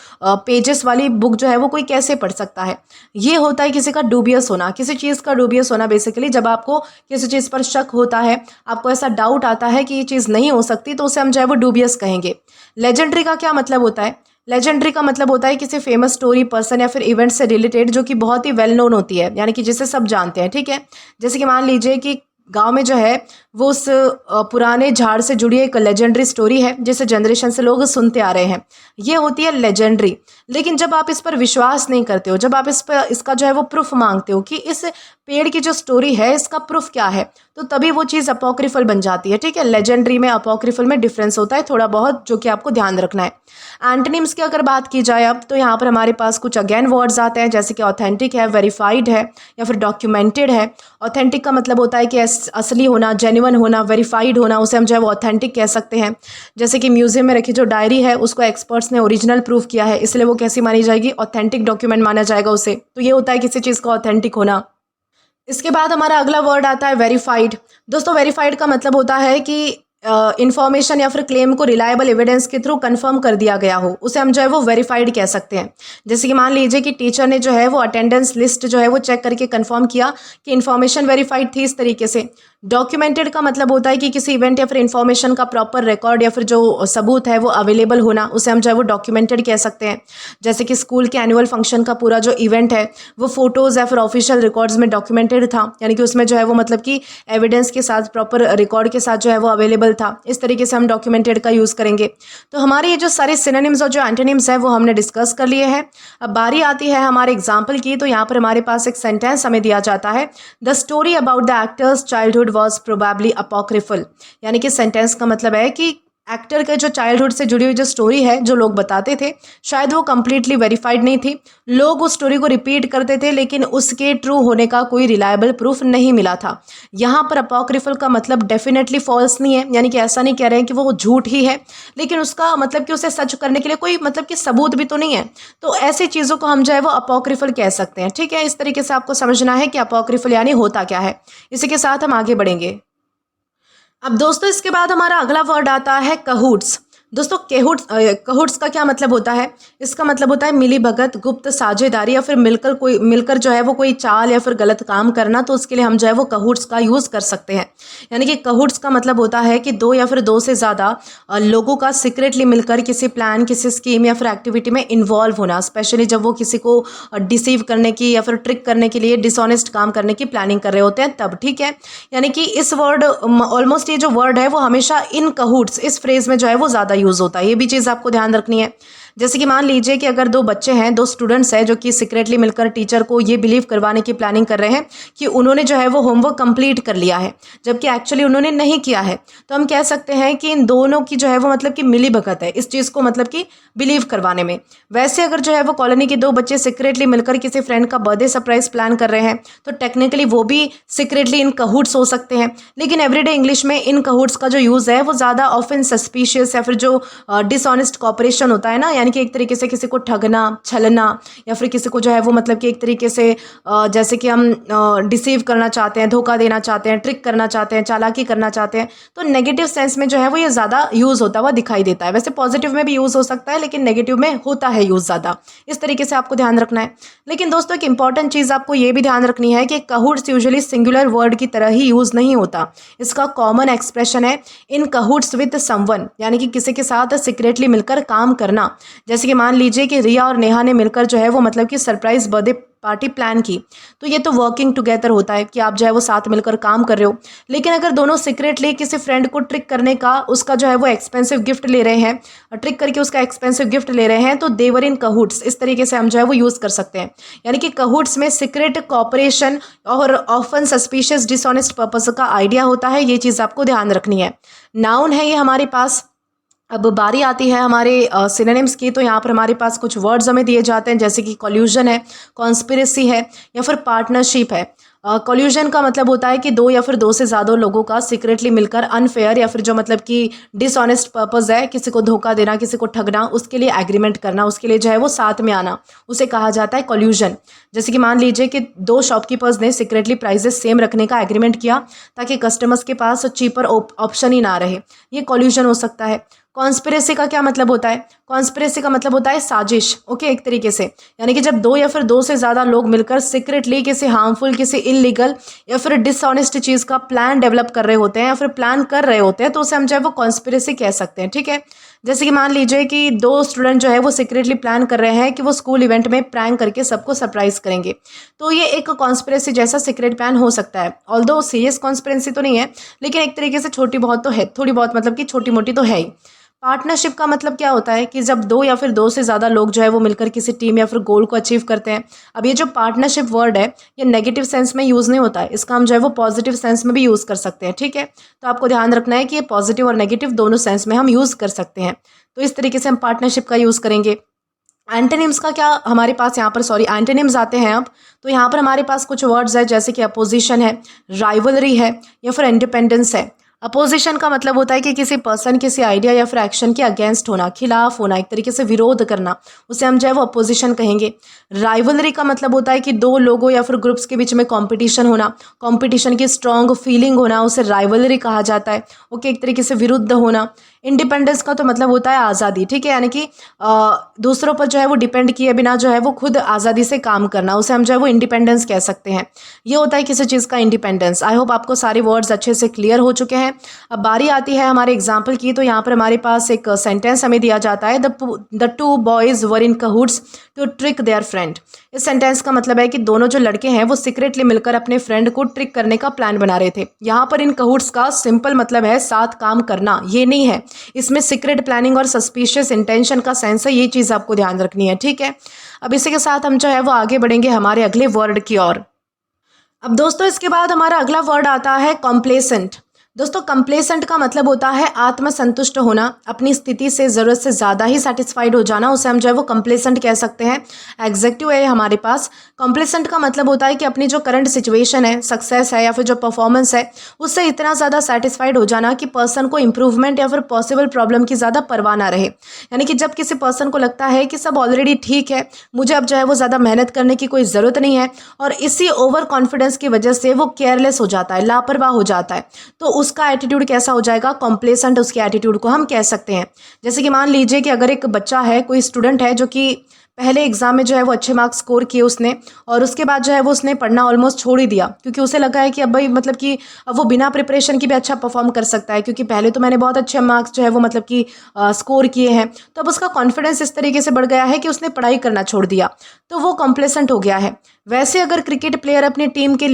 A: पेजेस वाली बुक जो है वो कोई कैसे पढ़ सकता है। ये होता है किसी का ड्यूबियस होना, किसी चीज़ का ड्यूबियस होना बेसिकली जब आपको किसी चीज़ पर शक होता है, आपको ऐसा डाउट आता है कि ये चीज़ नहीं हो सकती, तो उसे हम जो है वो ड्यूबियस कहेंगे। लेजेंडरी का क्या मतलब होता है? लेजेंडरी का मतलब होता है किसी फेमस स्टोरी, पर्सन या फिर इवेंट से रिलेटेड जो कि बहुत ही वेल नोन होती है, यानी कि जिसे सब जानते हैं, ठीक है। जैसे कि मान लीजिए कि गांव में जो है वो उस पुराने झाड़ से जुड़ी एक लेजेंडरी स्टोरी है जिसे जनरेशन से लोग सुनते आ रहे हैं, ये होती है लेजेंडरी। लेकिन जब आप इस पर विश्वास नहीं करते हो, जब आप इसका जो है वो प्रूफ मांगते हो कि इस पेड़ की जो स्टोरी है इसका प्रूफ क्या है, तो तभी वो चीज़ अपॉक्रिफल बन जाती है, ठीक है। लेजेंडरी में अपॉक्रिफल में डिफरेंस होता है थोड़ा बहुत, जो कि आपको ध्यान रखना है। एंटोनिम्स की अगर बात की जाए अब, तो यहाँ पर हमारे पास कुछ अगेन वर्ड्स आते हैं, जैसे कि ऑथेंटिक है, वेरीफाइड है या फिर डॉक्यूमेंटेड है। ऑथेंटिक का मतलब होता है कि असली होना, जेन्युइन होना। वेरीफाइड होना, उसे हम जो है वो ऑथेंटिक कह सकते हैं। जैसे कि म्यूजियम में रखी जो डायरी है उसको एक्सपर्ट्स ने ओरिजिनल प्रूफ किया है, इसलिए वो कैसी मानी जाएगी? ऑथेंटिक डॉक्यूमेंट माना जाएगा उसे। तो ये होता है किसी चीज़ का ऑथेंटिक होना। इसके बाद हमारा अगला वर्ड आता है वेरीफाइड। दोस्तों वेरीफाइड का मतलब होता है कि इंफॉर्मेशन या फिर क्लेम को रिलायबल एविडेंस के थ्रू कंफर्म कर दिया गया हो, उसे हम जो है वो वेरीफाइड कह सकते हैं। जैसे कि मान लीजिए कि टीचर ने जो है वो अटेंडेंस लिस्ट जो है वो चेक करके कंफर्म किया कि इन्फॉर्मेशन वेरीफाइड थी, इस तरीके से। डॉक्यूमेंटेड का मतलब होता है कि किसी इवेंट या फिर इन्फॉर्मेशन का प्रॉपर रिकॉर्ड या फिर जो सबूत है वो अवेलेबल होना, उसे हम जो है वो डॉक्यूमेंटेड कह सकते हैं। जैसे कि स्कूल के एनुअल फंक्शन का पूरा जो इवेंट है वो फोटोज़ या फिर ऑफिशियल रिकॉर्ड्स में डॉक्यूमेंटेड था, यानी कि उसमें जो है वो मतलब कि एविडेंस के साथ, प्रॉपर रिकॉर्ड के साथ जो है वो अवेलेबल था। इस तरीके से हम डॉक्यूमेंटेड का यूज़ करेंगे। तो हमारे ये जो सारे सिनोनिम्स और जो एंटोनिम्स है वो हमने डिस्कस कर लिए हैं। अब बारी आती है हमारे एग्जाम्पल की। तो यहाँ पर हमारे पास एक सेंटेंस हमें दिया जाता है, the story about the actor's childhood was probably apocryphal. यानी कि सेंटेंस का मतलब है कि एक्टर के जो चाइल्डहुड से जुड़ी हुई जो स्टोरी है जो लोग बताते थे, शायद वो कम्प्लीटली वेरीफाइड नहीं थी। लोग उस स्टोरी को रिपीट करते थे लेकिन उसके ट्रू होने का कोई रिलायबल प्रूफ नहीं मिला था। यहाँ पर अपॉक्रिफल का मतलब डेफिनेटली फॉल्स नहीं है, यानी कि ऐसा नहीं कह रहे हैं कि वो झूठ ही है, लेकिन उसका मतलब कि उसे सच करने के लिए कोई मतलब कि सबूत भी तो नहीं है। तो ऐसी चीज़ों को हम जो है वो अपॉक्रिफल कह सकते हैं, ठीक है। इस तरीके से आपको समझना है कि अपॉक्रिफल यानी होता क्या है। इसी के साथ हम आगे बढ़ेंगे। अब दोस्तों इसके बाद हमारा अगला वर्ड आता है कहूट्स। दोस्तों कहूट्स का क्या मतलब होता है? इसका मतलब होता है मिली भगत, गुप्त साझेदारी या फिर मिलकर जो है वो कोई चाल या फिर गलत काम करना। तो उसके लिए हम जो है वो कहूट्स का यूज़ कर सकते हैं। यानी कि कहूट्स का मतलब होता है कि दो या फिर दो से ज़्यादा लोगों का सीक्रेटली मिलकर किसी प्लान, किसी स्कीम या फिर एक्टिविटी में इन्वॉल्व होना, स्पेशली जब वो किसी को डिसीव करने की या फिर ट्रिक करने के लिए, डिसऑनेस्ट काम करने की प्लानिंग कर रहे होते हैं तब, ठीक है। यानी कि इस वर्ड ऑलमोस्ट ये जो वर्ड है वो हमेशा इन कहूट्स, इस फ्रेज में जो है वो ज़्यादा यूज़ होता है। ये भी चीज़ आपको ध्यान रखनी है। जैसे कि मान लीजिए कि अगर दो बच्चे हैं, दो स्टूडेंट्स हैं जो कि सीक्रेटली मिलकर टीचर को ये बिलीव करवाने की प्लानिंग कर रहे हैं कि उन्होंने जो है वो होमवर्क कंप्लीट कर लिया है, जबकि एक्चुअली उन्होंने नहीं किया है, तो हम कह सकते हैं कि इन दोनों की जो है वो मतलब कि मिली भगत है इस चीज़ को मतलब कि बिलीव करवाने में। वैसे अगर जो है वो कॉलोनी के दो बच्चे सीक्रेटली मिलकर किसी फ्रेंड का बर्थडे सरप्राइज प्लान कर रहे हैं तो टेक्निकली वो भी सीक्रेटली इन कहूट्स हो सकते हैं। लेकिन एवरीडे इंग्लिश में इन कहूट्स का जो यूज़ है वो ज़्यादा ऑफन सस्पिशियस या फिर जो डिसऑनेस्ट कॉपरेशन होता है ना, यानी कि एक तरीके से किसी को ठगना, छलना या फिर किसी को जो है वो मतलब कि एक तरीके से जैसे कि हम डिसीव करना चाहते हैं, धोखा देना चाहते हैं, ट्रिक करना चाहते हैं, चालाकी करना चाहते हैं, तो नेगेटिव सेंस में जो है वो ये ज़्यादा यूज़ होता हुआ दिखाई देता है। वैसे पॉजिटिव में भी यूज़ हो सकता है लेकिन नेगेटिव में होता है यूज़ ज़्यादा। इस तरीके से आपको ध्यान रखना है। लेकिन दोस्तों एक इंपॉर्टेंट चीज़ आपको ये भी ध्यान रखनी है कि कहूट्स यूजुअली सिंगुलर वर्ड की तरह ही यूज़ नहीं होता। इसका कॉमन एक्सप्रेशन है इन कहूट्स विद समवन, यानी कि किसी के साथ सीक्रेटली मिलकर काम करना। जैसे कि मान लीजिए कि रिया और नेहा ने मिलकर जो है वो मतलब कि सरप्राइज बर्थडे पार्टी प्लान की, तो ये तो वर्किंग टुगेदर होता है कि आप जो है वो साथ मिलकर काम कर रहे हो। लेकिन अगर दोनों सीक्रेटली किसी फ्रेंड को ट्रिक करने का, उसका जो है वो एक्सपेंसिव गिफ्ट ले रहे हैं, ट्रिक करके उसका एक्सपेंसिव गिफ्ट ले रहे हैं, तो देवर इन कहूट्स, इस तरीके से हम जो है वो यूज़ कर सकते हैं। यानी कि कहूट्स में सीक्रेट कॉपरेशन और ऑफन सस्पिशियस डिसऑनेस्ट पर्पस का आइडिया होता है। ये चीज़ आपको ध्यान रखनी है। नाउन है ये हमारे पास। अब बारी आती है हमारे सिनोनिम्स की। तो यहाँ पर हमारे पास कुछ वर्ड्स हमें दिए जाते हैं, जैसे कि कॉल्यूजन है, कॉन्स्पिरेसी है या फिर पार्टनरशिप है। कॉल्यूजन का मतलब होता है कि दो या फिर दो से ज़्यादा लोगों का सीक्रेटली मिलकर अनफेयर या फिर जो मतलब कि डिसऑनेस्ट पर्पस है, किसी को धोखा देना, किसी को ठगना, उसके लिए एग्रीमेंट करना, उसके लिए जो है वो साथ में आना, उसे कहा जाता है कॉल्यूजन। जैसे कि मान लीजिए कि दो शॉपकीपर्स ने सीक्रेटली प्राइजेस सेम रखने का एग्रीमेंट किया ताकि कस्टमर्स के पास चीपर ऑप्शन ही ना रहे, ये कॉल्यूजन हो सकता है। कॉन्स्पिरेसी का क्या मतलब होता है? कॉन्स्पिरेसी का मतलब होता है साजिश। ओके, एक तरीके से यानी कि जब दो या फिर दो से ज़्यादा लोग मिलकर सीक्रेटली किसी हार्मफुल, किसी इलीगल या फिर डिसऑनेस्ट चीज़ का प्लान डेवलप कर रहे होते हैं या फिर प्लान कर रहे होते हैं, तो उसे हम जो है वो कॉन्स्पिरेसी कह सकते हैं। ठीक है, जैसे कि मान लीजिए कि दो स्टूडेंट जो है वो सीक्रेटली प्लान कर रहे हैं कि वो स्कूल इवेंट में प्रैंक करके सबको सरप्राइज करेंगे, तो ये एक कॉन्स्पिरेसी जैसा सीक्रेट प्लान हो सकता है। ऑल्दो सीरियस कॉन्स्पिरेसी तो नहीं है, लेकिन एक तरीके से छोटी बहुत तो है, थोड़ी बहुत मतलब कि छोटी मोटी तो है ही। पार्टनरशिप का मतलब क्या होता है कि जब दो या फिर दो से ज़्यादा लोग जो है वो मिलकर किसी टीम या फिर गोल को अचीव करते हैं। अब ये जो पार्टनरशिप वर्ड है, ये नेगेटिव सेंस में यूज़ नहीं होता है, इसका हम जो है वो पॉजिटिव सेंस में भी यूज़ कर सकते हैं। ठीक है, तो आपको ध्यान रखना है कि ये पॉजिटिव और नेगेटिव दोनों सेंस में हम यूज़ कर सकते हैं। तो इस तरीके से हम पार्टनरशिप का यूज़ करेंगे। एंटोनिम्स का क्या हमारे पास यहाँ पर एंटोनिम्स आते हैं अब। तो यहाँ पर हमारे पास कुछ वर्ड्स है, जैसे कि अपोजिशन है, राइवलरी है या फिर इंडिपेंडेंस है। अपोजिशन का मतलब होता है कि किसी पर्सन, किसी आइडिया या फिर एक्शन के अगेंस्ट होना, खिलाफ होना, एक तरीके से विरोध करना, उसे हम जो है वो अपोजिशन कहेंगे। राइवलरी का मतलब होता है कि दो लोगों या फिर ग्रुप्स के बीच में कंपटीशन होना, कंपटीशन की स्ट्रॉन्ग फीलिंग होना, उसे राइवलरी कहा जाता है। ओके, एक तरीके से विरुद्ध होना। इंडिपेंडेंस का तो मतलब होता है आज़ादी। ठीक है, यानी कि दूसरों पर जो है वो डिपेंड किए बिना जो है वो खुद आज़ादी से काम करना, उसे हम जो है वो इंडिपेंडेंस कह सकते हैं। ये होता है किसी चीज़ का इंडिपेंडेंस। आई होप आपको सारे वर्ड्स अच्छे से क्लियर हो चुके हैं। अब बारी आती है हमारे एग्जाम्पल की। तो यहाँ पर हमारे पास एक सेंटेंस हमें दिया जाता है, the two boys were in cahoots to trick their friend. इस सेंटेंस का मतलब है कि दोनों जो लड़के हैं वो सीक्रेटली मिलकर अपने फ्रेंड को ट्रिक करने का प्लान बना रहे थे। यहाँ पर इन कहूट्स का सिंपल मतलब है साथ काम करना, ये नहीं है, इसमें सीक्रेट प्लानिंग और सस्पिशियस इंटेंशन का सेंस है। ये चीज़ आपको ध्यान रखनी है। ठीक है, अब इसी के साथ हम जो है वो आगे बढ़ेंगे हमारे अगले वर्ड की ओर। अब दोस्तों इसके बाद हमारा अगला वर्ड आता है कॉम्प्लेसेंट। दोस्तों कंप्लेसेंट का मतलब होता है आत्मसंतुष्ट होना, अपनी स्थिति से ज़रूरत से ज़्यादा ही सेटिस्फाइड हो जाना, उसे हम जो है वो कंप्लेसेंट कह सकते हैं। एग्जेक्टिव है हमारे पास। कंप्लेसेंट का मतलब होता है कि अपनी जो करंट सिचुएशन है, सक्सेस है या फिर जो परफॉर्मेंस है, उससे इतना ज़्यादा सेटिस्फाइड हो जाना कि पर्सन को इंप्रूवमेंट या फिर पॉसिबल प्रॉब्लम की ज़्यादा परवाह ना रहे। यानी कि जब किसी पर्सन को लगता है कि सब ऑलरेडी ठीक है, मुझे अब जो है वो ज़्यादा मेहनत करने की कोई ज़रूरत नहीं है, और इसी ओवर कॉन्फिडेंस की वजह से वो केयरलेस हो जाता है, लापरवाह हो जाता है, तो उसका एटीट्यूड कैसा हो जाएगा? कॉम्प्लेसेंट उसके एटीट्यूड को हम कह सकते हैं। जैसे कि मान लीजिए कि अगर एक बच्चा है, कोई स्टूडेंट है जो कि पहले एग्जाम में जो है वो अच्छे मार्क्स स्कोर किए उसने, और उसके बाद जो है वो उसने पढ़ना ऑलमोस्ट छोड़ ही दिया, क्योंकि उसे लगा है कि अब भाई मतलब कि अब वो बिना प्रिपरेशन के भी अच्छा परफॉर्म कर सकता है, क्योंकि पहले तो मैंने बहुत अच्छे मार्क्स जो है वो मतलब कि स्कोर किए हैं। तो अब उसका कॉन्फिडेंस इस तरीके से बढ़ गया है कि उसने पढ़ाई करना छोड़ दिया, तो वो कॉम्प्लेसेंट हो गया है। वैसे अगर क्रिकेट प्लेयर अपनी टीम के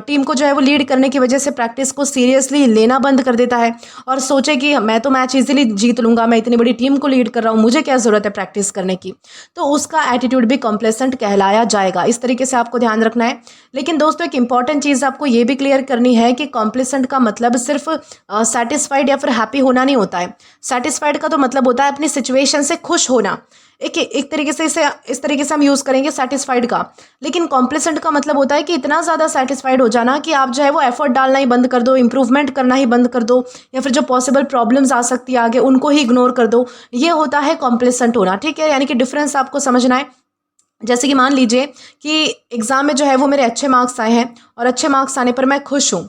A: टीम को जो है वो लीड करने की वजह से प्रैक्टिस को सीरियसली लेना बंद कर देता है और सोचे कि मैं तो मैच इजीली जीत लूंगा, मैं इतनी बड़ी टीम को लीड कर रहा हूँ, मुझे क्या ज़रूरत है प्रैक्टिस करने की, तो उसका एटीट्यूड भी कॉम्प्लेसेंट कहलाया जाएगा। इस तरीके से आपको ध्यान रखना है। लेकिन दोस्तों एक इंपॉर्टेंट चीज़ आपको ये भी क्लियर करनी है कि कॉम्प्लेसेंट का मतलब सिर्फ सेटिस्फाइड या फिर हैप्पी होना नहीं होता है। सेटिस्फाइड का तो मतलब होता है अपनी सिचुएशन से खुश होना। एक तरीके से इस तरीके से हम यूज़ करेंगे सेटिस्फाइड का। लेकिन कॉम्प्लेसेंट का मतलब होता है कि इतना ज़्यादा सेटिस्फाइड हो जाना कि आप जो है वो एफर्ट डालना ही बंद कर दो, इंप्रूवमेंट करना ही बंद कर दो, या फिर जो पॉसिबल प्रॉब्लम्स आ सकती है आगे उनको ही इग्नोर कर दो। ये होता है कॉम्प्लेसेंट होना। ठीक है, यानी कि डिफरेंस आपको समझना है। जैसे कि मान लीजिए कि एग्ज़ाम में जो है वो मेरे अच्छे मार्क्स आए हैं, और अच्छे मार्क्स आने पर मैं खुश हूँ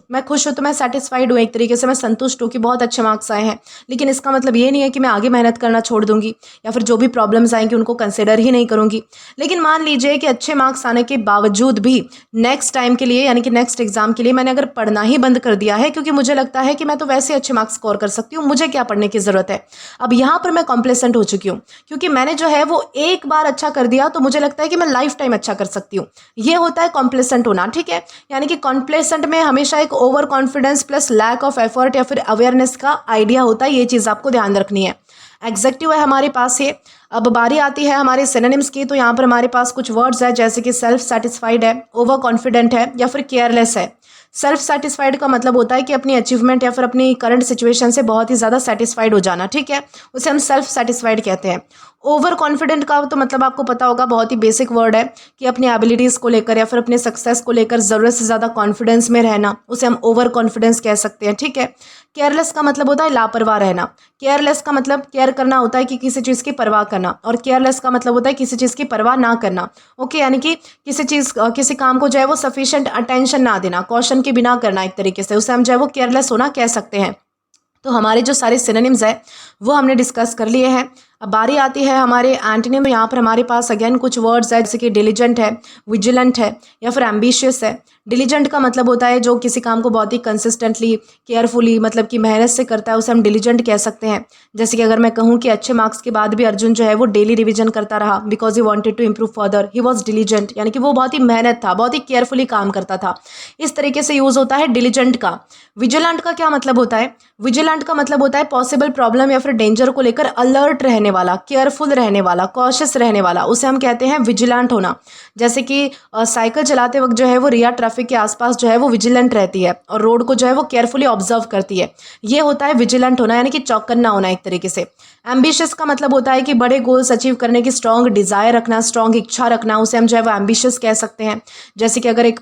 A: तो मैं सेटिस्फाइड हूँ, एक तरीके से मैं संतुष्ट हूँ कि बहुत अच्छे मार्क्स आए हैं। लेकिन इसका मतलब ये नहीं है कि मैं आगे मेहनत करना छोड़ दूंगी या फिर जो भी प्रॉब्लम्स आएंगी उनको कंसिडर ही नहीं करूँगी। लेकिन मान लीजिए कि अच्छे मार्क्स आने के बावजूद भी नेक्स्ट टाइम के लिए, यानी कि नेक्स्ट एग्जाम के लिए मैंने अगर पढ़ना ही बंद कर दिया है, क्योंकि मुझे लगता है कि मैं तो वैसे अच्छे मार्क्स स्कोर कर सकती हूँ, मुझे क्या पढ़ने की ज़रूरत है, अब यहाँ पर मैं कॉम्प्लेसेंट हो चुकी हूँ, क्योंकि मैंने जो है वो एक बार अच्छा कर दिया तो मुझे लगता है कि मैं लाइफ टाइम अच्छा कर सकती हूँ। ये होता है कॉम्प्लेसेंट होना। ठीक है, यानी कि कॉम्प्लेसेंट में हमेशा एक over confidence plus lack of effort या फिर अवेयरनेस का आइडिया होता है। ये चीज़ आपको ध्यान रखनी है। एग्जेक्टिव है हमारे पास ये। अब बारी आती है हमारे सिनोनिम्स की। तो यहाँ पर हमारे पास कुछ वर्ड्स है, जैसे कि सेल्फ सेटिस्फाइड है, ओवर कॉन्फिडेंट है या फिर केयरलेस है। सेल्फ सेटिस्फाइड का मतलब होता है कि अपनी अचीवमेंट या फिर अपनी करंट सिचुएशन से बहुत ही ज़्यादा सेटिस्फाइड हो जाना। ठीक है, उसे हम सेल्फ सेटिस्फाइड कहते हैं। ओवर कॉन्फिडेंट का तो मतलब आपको पता होगा, बहुत ही बेसिक वर्ड है कि अपनी एबिलिटीज़ को लेकर या फिर अपने सक्सेस को लेकर ज़रूरत से ज़्यादा कॉन्फिडेंस में रहना, उसे हम ओवर कॉन्फिडेंस कह सकते हैं। ठीक है। केयरलेस का मतलब होता है लापरवाह रहना। केयरलेस का मतलब केयर करना होता है कि किसी चीज़ की परवाह करना, और केयरलेस का मतलब होता है किसी चीज़ की परवाह ना करना। ओके, यानी कि किसी काम को जो है वो सफिशिएंट अटेंशन ना देना, कॉशन के बिना करना, एक तरीके से उसे हम जो है वो केयरलेस होना कह सकते हैं। तो हमारे जो सारे सिनोनिम्स है वो हमने डिस्कस कर लिए हैं। अब बारी आती है हमारे एंटोनिम। यहाँ पर हमारे पास अगेन कुछ वर्ड्स है, जैसे कि डिलीजेंट है, विजिलेंट है या फिर एम्बिशियस है। डिलीजेंट का मतलब होता है जो किसी काम को बहुत ही कंसिस्टेंटली, केयरफुली, मतलब कि मेहनत से करता है, उसे हम डिलीजेंट कह सकते हैं। जैसे कि अगर मैं कहूँ कि अच्छे मार्क्स के बाद भी अर्जुन जो है वो डेली रिविजन करता रहा because he wanted to improve further, he was diligent, यानी कि वो बहुत ही मेहनत था, बहुत ही केयरफुली काम करता था। इस तरीके से यूज होता है डिलीजेंट का। विजिलेंट का क्या मतलब होता है? विजिलेंट का मतलब होता है पॉसिबल प्रॉब्लम या फिर डेंजर को लेकर अलर्ट रहने वाला, केयरफुल रहने वाला, कॉशियस रहने वाला, उसे हम कहते हैं विजिलेंट होना। जैसे कि साइकिल चलाते वक्त जो है वो रिया ट्रैफिक के आसपास जो है वो विजिलेंट रहती है और रोड को जो है वो केयरफुली ऑब्जर्व करती है। ये होता है विजिलेंट होना, यानी कि चौकन्ना होना एक तरीके से। एम्बिशियस का मतलब होता है कि बड़े गोल्स अचीव करने की स्ट्रॉन्ग डिजायर रखना, स्ट्रॉन्ग इच्छा रखना, उसे हम जो है वो एम्बिशियस कह सकते हैं। जैसे कि अगर एक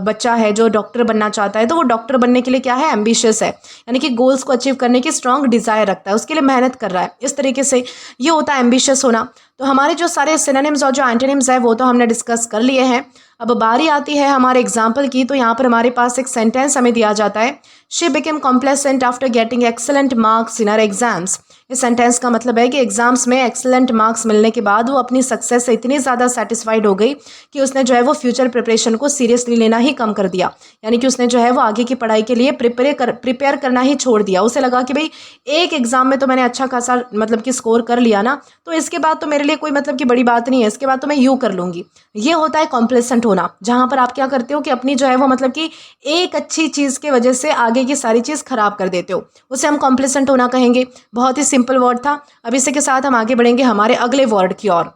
A: बच्चा है जो डॉक्टर बनना चाहता है तो वो डॉक्टर बनने के लिए क्या है? एम्बिशियस है, यानी कि गोल्स को अचीव करने की स्ट्रॉन्ग डिजायर रखता है, उसके लिए मेहनत कर रहा है। इस तरीके से ये होता है एम्बिशियस होना। तो हमारे जो सारे सिनोनिम्स और जो एंटोनिम्स है वो तो हमने डिस्कस कर लिए हैं। अब बारी आती है हमारे एग्जाम्पल की। तो यहाँ पर हमारे पास एक सेंटेंस हमें दिया जाता है, she became complacent after getting excellent marks in her exams. इस सेंटेंस का मतलब है कि एग्जाम्स में एक्सेलेंट मार्क्स मिलने के बाद वो अपनी सक्सेस से इतनी ज़्यादा सेटिस्फाइड हो गई कि उसने जो है वो फ्यूचर प्रिपरेशन को सीरियसली लेना ही कम कर दिया, यानी कि उसने जो है वो आगे की पढ़ाई के लिए प्रिपेयर करना ही छोड़ दिया। उसे लगा कि भाई एक एग्जाम में तो मैंने अच्छा खासा मतलब कि स्कोर कर लिया ना, तो इसके बाद तो मेरे लिए कोई मतलब कि बड़ी बात नहीं है, इसके बाद तो मैं यूँ कर लूँगी। ये होता है कॉम्प्लेसेंट होना, जहाँ पर आप क्या करते हो कि अपनी जो है वो मतलब कि एक अच्छी चीज़ के वजह से आगे की सारी चीज़ खराब कर देते हो, उसे हम कॉम्प्लेसेंट होना कहेंगे। बहुत ही सिंपल वर्ड था। अब इसी के साथ हम आगे बढ़ेंगे हमारे अगले वर्ड की ओर।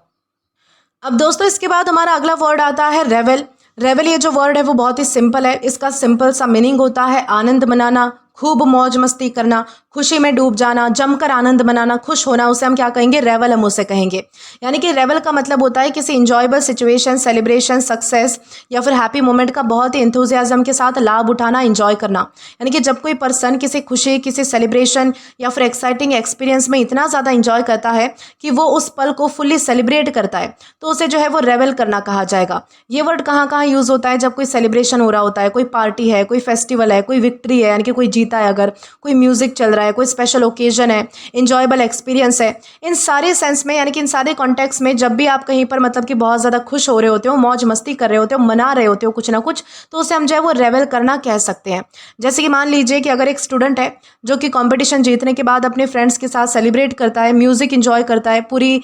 A: अब दोस्तों इसके बाद हमारा अगला वर्ड आता है रेवल। रेवल ये जो वर्ड है वो बहुत ही सिंपल है। इसका सिंपल सा मीनिंग होता है आनंद मनाना, खूब मौज मस्ती करना, खुशी में डूब जाना, जमकर आनंद मनाना, खुश होना, उसे हम क्या कहेंगे? रेवल हम उसे कहेंगे। यानी कि रेवल का मतलब होता है किसी इंजॉयबल सिचुएशन, सेलिब्रेशन, सक्सेस या फिर हैप्पी मोमेंट का बहुत ही एंथुजियाज्म के साथ लाभ उठाना, इंजॉय करना। यानी कि जब कोई पर्सन किसी खुशी, किसी सेलिब्रेशन या फिर एक्साइटिंग एक्सपीरियंस में इतना ज़्यादा इंजॉय करता है कि वो उस पल को फुल्ली सेलिब्रेट करता है, तो उसे जो है वो रेवल करना कहा जाएगा। ये वर्ड कहाँ कहाँ यूज़ होता है? जब कोई सेलिब्रेशन हो रहा होता है, कोई पार्टी है, कोई फेस्टिवल है, कोई विक्ट्री है, यानी कि कोई जीता है, अगर कोई म्यूजिक चल रहा है, कोई स्पेशल ओकेजन है, इंजॉयबल एक्सपीरियंस है, इन सारे सेंस में, यानी कि इन सारे कॉन्टेक्स्ट में जब भी आप कहीं पर मतलब कि बहुत ज़्यादा खुश हो रहे होते हो, मौज मस्ती कर रहे होते हो, मना रहे होते हो कुछ ना कुछ, तो उसे हम जो है वो रेवल करना कह सकते हैं। जैसे कि मान लीजिए कि अगर एक स्टूडेंट है जो कि कंपटीशन जीतने के बाद अपने फ्रेंड्स के साथ सेलिब्रेट करता है, म्यूजिक इंजॉय करता है, पूरी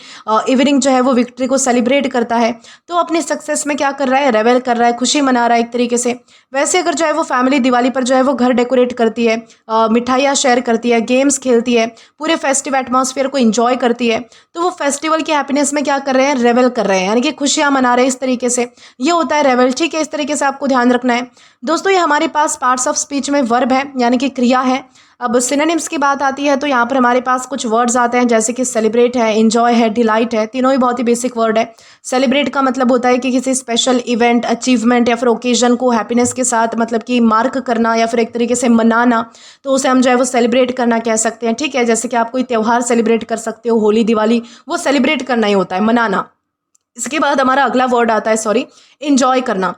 A: इवनिंग जो है वो विक्ट्री को सेलिब्रेट करता है, तो अपनी सक्सेस में क्या कर रहा है? रेवल कर रहा है, खुशी मना रहा है एक तरीके से। वैसे अगर जो है वो फैमिली दिवाली पर जो है वो घर डेकोरेट करती है, मिठाइयाँ शेयर करती है, गेम्स खेलती है, पूरे फेस्टिव एटमॉस्फेयर को एंजॉय करती है, तो वो फेस्टिवल की हैप्पीनेस में क्या कर रहे हैं? रेवल कर रहे हैं, यानी कि खुशियाँ मना रहे हैं इस तरीके से। ये होता है रेवल। ठीक है, इस तरीके से आपको ध्यान रखना है। दोस्तों ये हमारे पास पार्ट्स ऑफ स्पीच में वर्ब है, यानी कि क्रिया है। अब सिनोनिम्स की बात आती है तो यहाँ पर हमारे पास कुछ वर्ड्स आते हैं, जैसे कि सेलिब्रेट है, एंजॉय है, डिलाइट है। तीनों ही बहुत ही बेसिक वर्ड है। सेलिब्रेट का मतलब होता है कि किसी स्पेशल इवेंट, अचीवमेंट या फिर ओकेजन को हैप्पीनेस के साथ मतलब कि मार्क करना या फिर एक तरीके से मनाना, तो उसे हम जो है वो सेलिब्रेट करना कह सकते हैं। ठीक है, जैसे कि आप कोई त्यौहार सेलिब्रेट कर सकते हो, होली, दिवाली, वो सेलिब्रेट करना ही होता है, मनाना। इसके बाद हमारा अगला वर्ड आता है इंजॉय करना।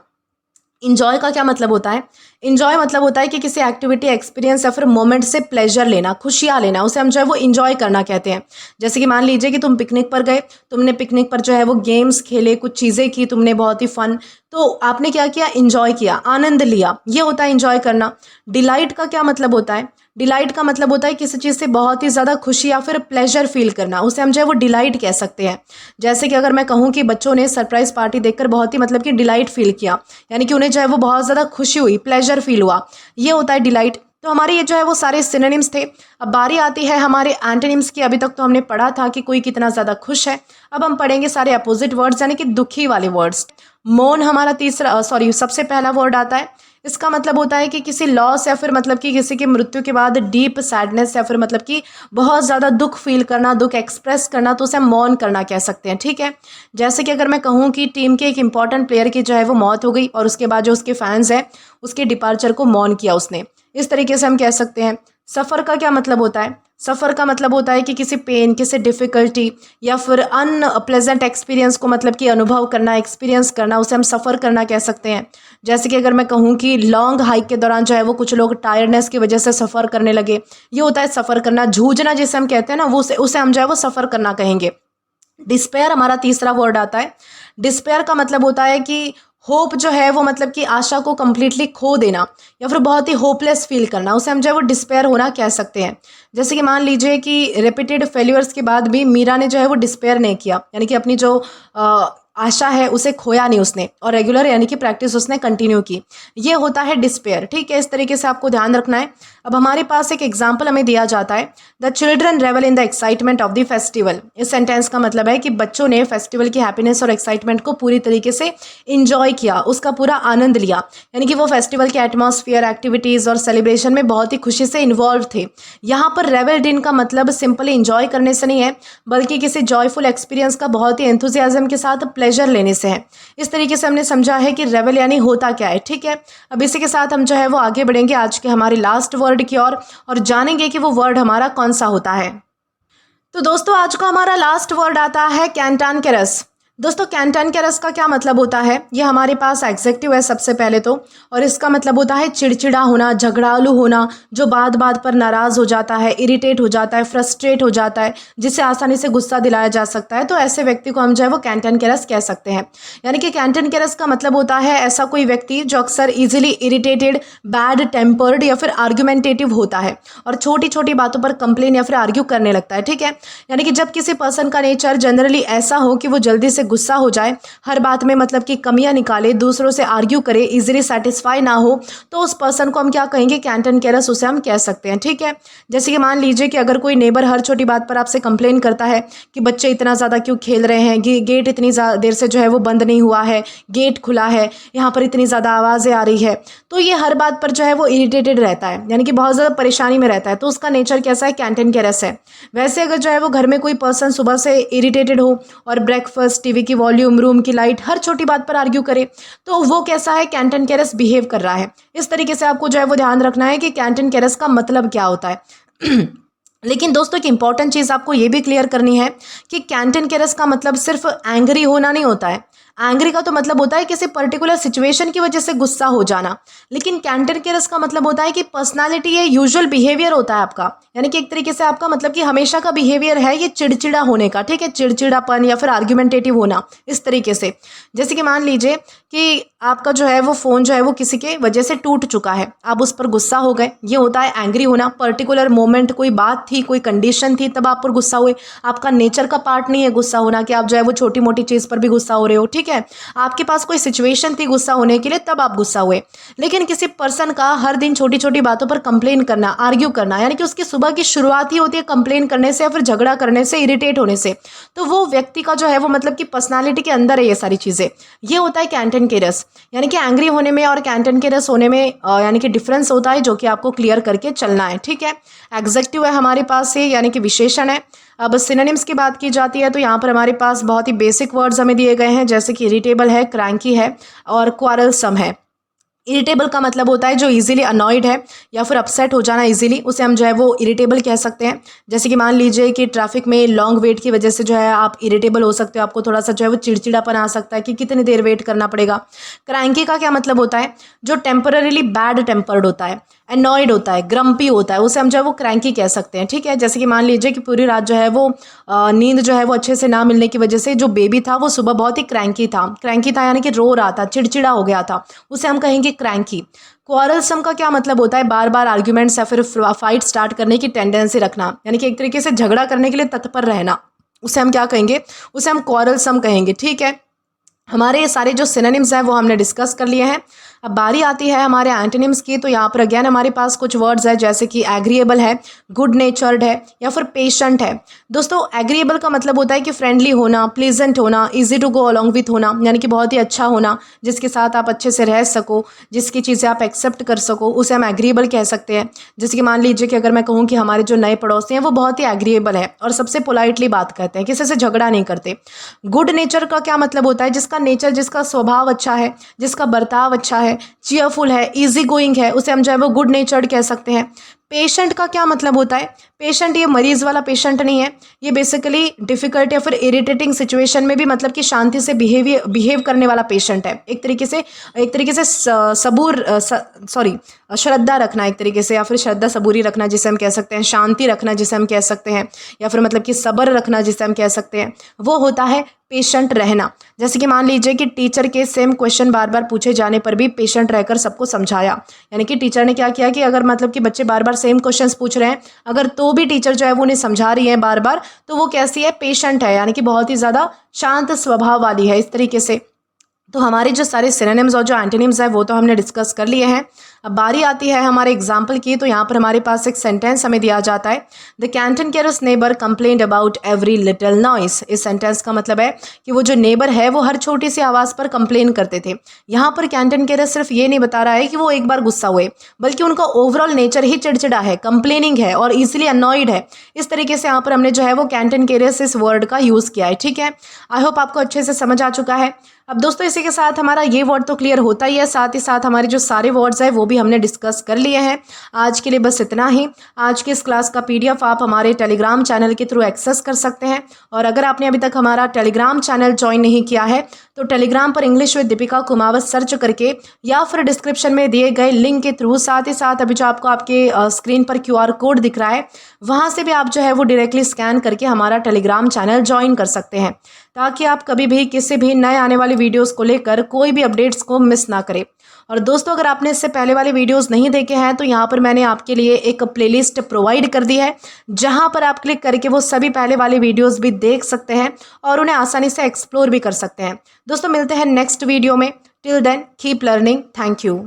A: इंजॉय का क्या मतलब होता है? इंजॉय मतलब होता है कि किसी एक्टिविटी, एक्सपीरियंस या फिर मोमेंट से प्लेजर लेना, खुशियाँ लेना, उसे हम जो है वो इंजॉय करना कहते हैं। जैसे कि मान लीजिए कि तुम पिकनिक पर गए, तुमने पिकनिक पर जो है वो गेम्स खेले, कुछ चीज़ें की तुमने, बहुत ही फन, तो आपने क्या किया? इंजॉय किया, आनंद लिया। ये होता है इंजॉय करना। डिलाइट का क्या मतलब होता है? डिलाइट का मतलब होता है किसी चीज़ से बहुत ही ज़्यादा खुशी या फिर प्लेजर फील करना, उसे हम जो है वो डिलाइट कह सकते हैं। जैसे कि अगर मैं कहूँ कि बच्चों ने सरप्राइज पार्टी देखकर बहुत ही मतलब कि डिलाइट फील किया, यानी कि उन्हें जो है वो बहुत ज़्यादा खुशी हुई, प्लेजर फील हुआ, ये होता है डिलाइट। तो हमारे ये जो है वो सारे सिनोनिम्स थे। अब बारी आती है हमारे एंटोनिम्स की। अभी तक तो हमने पढ़ा था कि कोई कितना ज़्यादा खुश है। अब हम पढ़ेंगे सारे अपोजिट वर्ड्स, यानी कि दुखी वाले वर्ड्स। मौन हमारा सबसे पहला वर्ड आता है। इसका मतलब होता है कि किसी लॉस या फिर मतलब कि किसी की मृत्यु के बाद डीप सैडनेस या फिर मतलब कि बहुत ज़्यादा दुख फील करना, दुख एक्सप्रेस करना, तो उसे हम मौन करना कह सकते हैं। ठीक है, जैसे कि अगर मैं कहूँ कि टीम के एक इंपॉर्टेंट प्लेयर की जो है वो मौत हो गई और उसके बाद जो उसके फैंस हैं उसके डिपार्चर को मौन किया उसने, इस तरीके से हम कह सकते हैं। सफ़र का क्या मतलब होता है? सफ़र का मतलब होता है कि किसी पेन, किसी डिफ़िकल्टी या फिर अनप्लेजेंट एक्सपीरियंस को मतलब कि अनुभव करना, एक्सपीरियंस करना, उसे हम सफ़र करना कह सकते हैं। जैसे कि अगर मैं कहूँ कि लॉन्ग हाइक के दौरान जो है वो कुछ लोग टायर्डनेस की वजह से सफ़र करने लगे, ये होता है सफ़र करना। जूझना जिसे हम कहते हैं ना, वो उसे हम जो है वो सफ़र करना कहेंगे। डिस्पेयर हमारा तीसरा वर्ड आता है। डिस्पेयर का मतलब होता है कि होप जो है वो मतलब कि आशा को कंप्लीटली खो देना या फिर बहुत ही होपलेस फील करना, उसे हम जो है वो डिस्पेयर होना कह सकते हैं। जैसे कि मान लीजिए कि रिपीटेड फेल्यूर्स के बाद भी मीरा ने जो है वो डिस्पेयर नहीं किया, यानी कि अपनी जो आशा है उसे खोया नहीं उसने, और रेगुलर यानी कि प्रैक्टिस उसने कंटिन्यू की। ये होता है डिस्पेयर। ठीक है, इस तरीके से आपको ध्यान रखना है। अब हमारे पास एक एग्जाम्पल हमें दिया जाता है, the children revel in the excitement of the festival. इस सेंटेंस का मतलब है कि बच्चों ने फेस्टिवल की हैप्पीनेस और एक्साइटमेंट को पूरी तरीके से इंजॉय किया, उसका पूरा आनंद लिया, यानी कि वो फेस्टिवल के एटमॉस्फेयर, एक्टिविटीज़ और सेलिब्रेशन में बहुत ही खुशी से इन्वॉल्व थे। यहाँ पर रेवल्ड इन का मतलब सिंपली इंजॉय करने से नहीं है, बल्कि किसी जॉयफुल एक्सपीरियंस का बहुत ही एंथुजियाज्म के साथ प्लेजर लेने से है। इस तरीके से हमने समझा है कि रेवल यानी होता क्या है। ठीक है, अब इसी के साथ हम जो है वो आगे बढ़ेंगे आज के हमारे लास्ट वर्ड की ओर और जानेंगे कि वो वर्ड हमारा कौन सा होता है। तो दोस्तों आज का हमारा लास्ट वर्ड आता है कैंटानकेरस। दोस्तों कैंटानकेरस का क्या मतलब होता है? ये हमारे पास एग्जेक्टिव है सबसे पहले तो, और इसका मतलब होता है चिड़चिड़ा होना, झगड़ालू होना, जो बात बात पर नाराज हो जाता है, इरिटेट हो जाता है, फ्रस्ट्रेट हो जाता है, जिसे आसानी से गुस्सा दिलाया जा सकता है। तो ऐसे व्यक्ति को हम जो है वो कैंटानकेरस कह सकते हैं। यानी कि कैंटानकेरस का मतलब होता है ऐसा कोई व्यक्ति जो अक्सर इजिली इरिटेटेड, बैड टेम्पर्ड या फिर आर्ग्यूमेंटेटिव होता है और छोटी छोटी बातों पर कंप्लेन या फिर आर्ग्यू करने लगता है। ठीक है, यानी कि जब किसी पर्सन का नेचर जनरली ऐसा हो कि वो जल्दी से गुस्सा हो जाए, हर बात में मतलब कि कमियां निकाले, दूसरों से आर्ग्यू करे, इजीली सेटिस्फाई ना हो, तो उस पर्सन को हम क्या कहेंगे? कैंटानकेरस उसे हम कह सकते हैं। ठीक है, जैसे कि मान लीजिए कि अगर कोई नेबर हर छोटी बात पर आपसे कंप्लेन करता है कि बच्चे इतना ज़्यादा क्यों खेल रहे हैं, गेट इतनी देर से जो है वो बंद नहीं हुआ है, गेट खुला है, यहाँ पर इतनी ज़्यादा आवाज़ें आ रही है, तो ये हर बात पर जो है वो इरिटेटेड रहता है, यानी कि बहुत ज़्यादा परेशानी में रहता है, तो उसका नेचर कैसा है? कैंटानकेरस है। वैसे अगर जो है वो घर में कोई पर्सन सुबह से इरिटेटेड हो और ब्रेकफास्ट, टीवी की वॉल्यूम, रूम की लाइट, हर छोटी बात पर आर्ग्यू करे, तो वो कैसा है? कैंटानकेरस बिहेव कर रहा है। इस तरीके से आपको जो है वो ध्यान रखना है कि कैंटानकेरस का मतलब क्या होता है। लेकिन दोस्तों एक इंपॉर्टेंट चीज़ आपको ये भी क्लियर करनी है कि कैंटानकेरस का मतलब सिर्फ एंग्री होना नहीं होता है। एंग्री का तो मतलब होता है किसी पर्टिकुलर सिचुएशन की वजह से गुस्सा हो जाना, लेकिन कैंटानकेरस का मतलब होता है कि पर्सनालिटी, ये यूजुअल बिहेवियर होता है आपका, यानी कि एक तरीके से आपका मतलब कि हमेशा का बिहेवियर है ये चिड़चिड़ा होने का। ठीक है, चिड़चिड़ापन या फिर आर्ग्यूमेंटेटिव होना, इस तरीके से। जैसे कि मान लीजिए कि आपका जो है वो फ़ोन जो है वो किसी के वजह से टूट चुका है, आप उस पर गुस्सा हो गए, ये होता है एंग्री होना। पर्टिकुलर मोमेंट, कोई बात थी, कोई कंडीशन थी, तब आप पर गुस्सा हुए। आपका नेचर का पार्ट नहीं है गुस्सा होना कि आप जो है वो छोटी मोटी चीज़ पर भी गुस्सा हो रहे हो। ठीक है, आपके पास कोई सिचुएशन थी गुस्सा होने के लिए, तब आप गुस्सा हुए। लेकिन किसी पर्सन का हर दिन छोटी छोटी बातों पर कंप्लेन करना, आर्ग्यू करना, यानी कि उसकी सुबह की शुरुआत ही होती है कंप्लेन करने से या फिर झगड़ा करने से, इरिटेट होने से, तो वो व्यक्ति का जो है वो मतलब कि पर्सनालिटी के अंदर है ये सारी चीज़ें। ये होता है कैंटानकेरस। यानी कि एंग्री होने में और कैंटानकेरस होने में यानी कि डिफरेंस होता है, जो कि आपको क्लियर करके चलना है। ठीक है, एग्जेक्टिव है हमारे पास ये, यानी कि विशेषण है। अब सिनोनिम्स की बात की जाती है तो यहाँ पर हमारे पास बहुत ही बेसिक वर्ड्स हमें दिए गए हैं, जैसे कि इरिटेबल है, क्रैंकी है और क्वारलसम है। इरिटेबल का मतलब होता है जो इजीली अनॉयड है या फिर अपसेट हो जाना इजीली, उसे हम जो है वो इरिटेबल कह सकते हैं। जैसे कि मान लीजिए कि ट्रैफिक में लॉन्ग वेट की वजह से जो है आप इरिटेबल हो सकते हो, आपको थोड़ा सा जो है वो चिड़चिड़ापन आ सकता है कि कितनी देर वेट करना पड़ेगा। क्रैंकी का क्या मतलब होता है? जो टेम्पररीली बैड टेम्पर्ड होता है, एनॉयड होता है, ग्रम्पी होता है, उसे हम जो है वो क्रैंकी कह सकते हैं। ठीक है, जैसे कि मान लीजिए कि पूरी रात जो है वो नींद जो है वो अच्छे से ना मिलने की वजह से जो बेबी था वो सुबह बहुत ही क्रैंकी था। क्रैंकी था यानी कि रो रहा था, चिड़चिड़ा हो गया था, उसे हम कहेंगे क्रैंकी। क्वारलसम का क्या मतलब होता है? बार बार आर्ग्यूमेंट्स या फिर फाइट स्टार्ट करने की टेंडेंसी रखना, यानी कि एक तरीके से झगड़ा करने के लिए तत्पर रहना, उसे हम क्या कहेंगे? उसे हम क्वारलसम कहेंगे। ठीक है, हमारे ये सारे जो सिनोनिम्स हैं वो हमने डिस्कस कर लिए हैं। अब बारी आती है हमारे एंटोनिम्स की। तो यहाँ पर अगेन हमारे पास कुछ वर्ड्स है, जैसे कि एग्रीएबल है, गुड नेचर्ड है या फिर पेशेंट है। दोस्तों एग्रीएबल का मतलब होता है कि फ्रेंडली होना, प्लीजेंट होना, easy to go along with होना, यानी कि बहुत ही अच्छा होना, जिसके साथ आप अच्छे से रह सको, जिसकी चीज़ें आप एक्सेप्ट कर सको, उसे हम एग्रीएबल कह सकते हैं। जैसे कि मान लीजिए कि अगर मैं कहूँ कि हमारे जो नए पड़ोसी हैं वो बहुत ही एग्रीएबल है और सबसे पोलाइटली बात करते हैं, किसी से झगड़ा नहीं करते। गुड नेचर का क्या मतलब होता है? जिसका नेचर, जिसका स्वभाव अच्छा है, जिसका बर्ताव अच्छा है, चीयरफुल है, इजी गोइंग है, उसे हम जो है वो गुड नेचर्ड कह सकते हैं। पेशेंट का क्या मतलब होता है? पेशेंट ये मरीज वाला पेशेंट नहीं है, ये बेसिकली डिफिकल्ट या फिर इरिटेटिंग सिचुएशन में भी मतलब कि शांति से बिहेव करने वाला पेशेंट है। एक तरीके से श्रद्धा रखना एक तरीके से, या फिर श्रद्धा सबूरी रखना जिसे हम कह सकते हैं, शांति रखना जिसे हम कह सकते हैं, या फिर मतलब कि सब्र रखना जिसे हम कह सकते हैं, वो होता है पेशेंट रहना। जैसे कि मान लीजिए कि टीचर के सेम क्वेश्चन बार बार पूछे जाने पर भी पेशेंट रहकर सबको समझाया। यानी कि टीचर ने क्या किया कि अगर मतलब कि बच्चे बार बार सेम क्वेश्चंस पूछ रहे हैं, अगर तो भी टीचर जो है वो उन्हें समझा रही है बार बार, तो वो कैसी है? पेशेंट है, यानी कि बहुत ही ज़्यादा शांत स्वभाव वाली है इस तरीके से। तो हमारे जो सारे सिनोनिम्स और जो एंटोनिम्स है वो तो हमने डिस्कस कर लिए हैं। अब बारी आती है हमारे एग्जाम्पल की। तो यहाँ पर हमारे पास एक सेंटेंस हमें दिया जाता है, the cantankerous neighbour complained about every little noise. इस सेंटेंस का मतलब है कि वो जो नेबर है वो हर छोटी सी आवाज़ पर कंप्लेन करते थे। यहाँ पर कैंटनकेरस सिर्फ ये नहीं बता रहा है कि वो एक बार गुस्सा हुए, बल्कि उनका ओवरऑल नेचर ही चिड़चिड़ा है, कंप्लेनिंग है और ईजिली अनॉयड है। इस तरीके से यहाँ पर हमने जो है वो कैंटनकेरस इस वर्ड का यूज़ किया है। ठीक है, आई होप आपको अच्छे से समझ आ चुका है। अब दोस्तों इसी के साथ हमारा ये वर्ड तो क्लियर होता ही है, साथ ही साथ हमारे जो सारे वर्ड्स हैं वो भी हमने डिस्कस कर लिए हैं। आज के लिए बस इतना ही। आज की इस क्लास का PDF आप हमारे टेलीग्राम चैनल के थ्रू एक्सेस कर सकते हैं। और अगर आपने अभी तक हमारा टेलीग्राम चैनल ज्वाइन नहीं किया है तो टेलीग्राम पर English with Deepika Kumawat search करके या फिर डिस्क्रिप्शन में दिए गए लिंक के थ्रू, साथ ही साथ अभी जो आपको आपके स्क्रीन पर QR कोड दिख रहा है वहाँ से भी आप जो है वो डायरेक्टली स्कैन करके हमारा टेलीग्राम चैनल ज्वाइन कर सकते हैं, ताकि आप कभी भी किसी भी नए आने वाली वीडियोस को लेकर कोई भी अपडेट्स को मिस ना करें। और दोस्तों अगर आपने इससे पहले वाले वीडियोस नहीं देखे हैं तो यहाँ पर मैंने आपके लिए एक प्लेलिस्ट प्रोवाइड कर दी है, जहाँ पर आप क्लिक करके वो सभी पहले वाले वीडियोस भी देख सकते हैं और उन्हें आसानी से एक्सप्लोर भी कर सकते हैं। दोस्तों मिलते हैं नेक्स्ट वीडियो में। Till then keep learning. Thank you.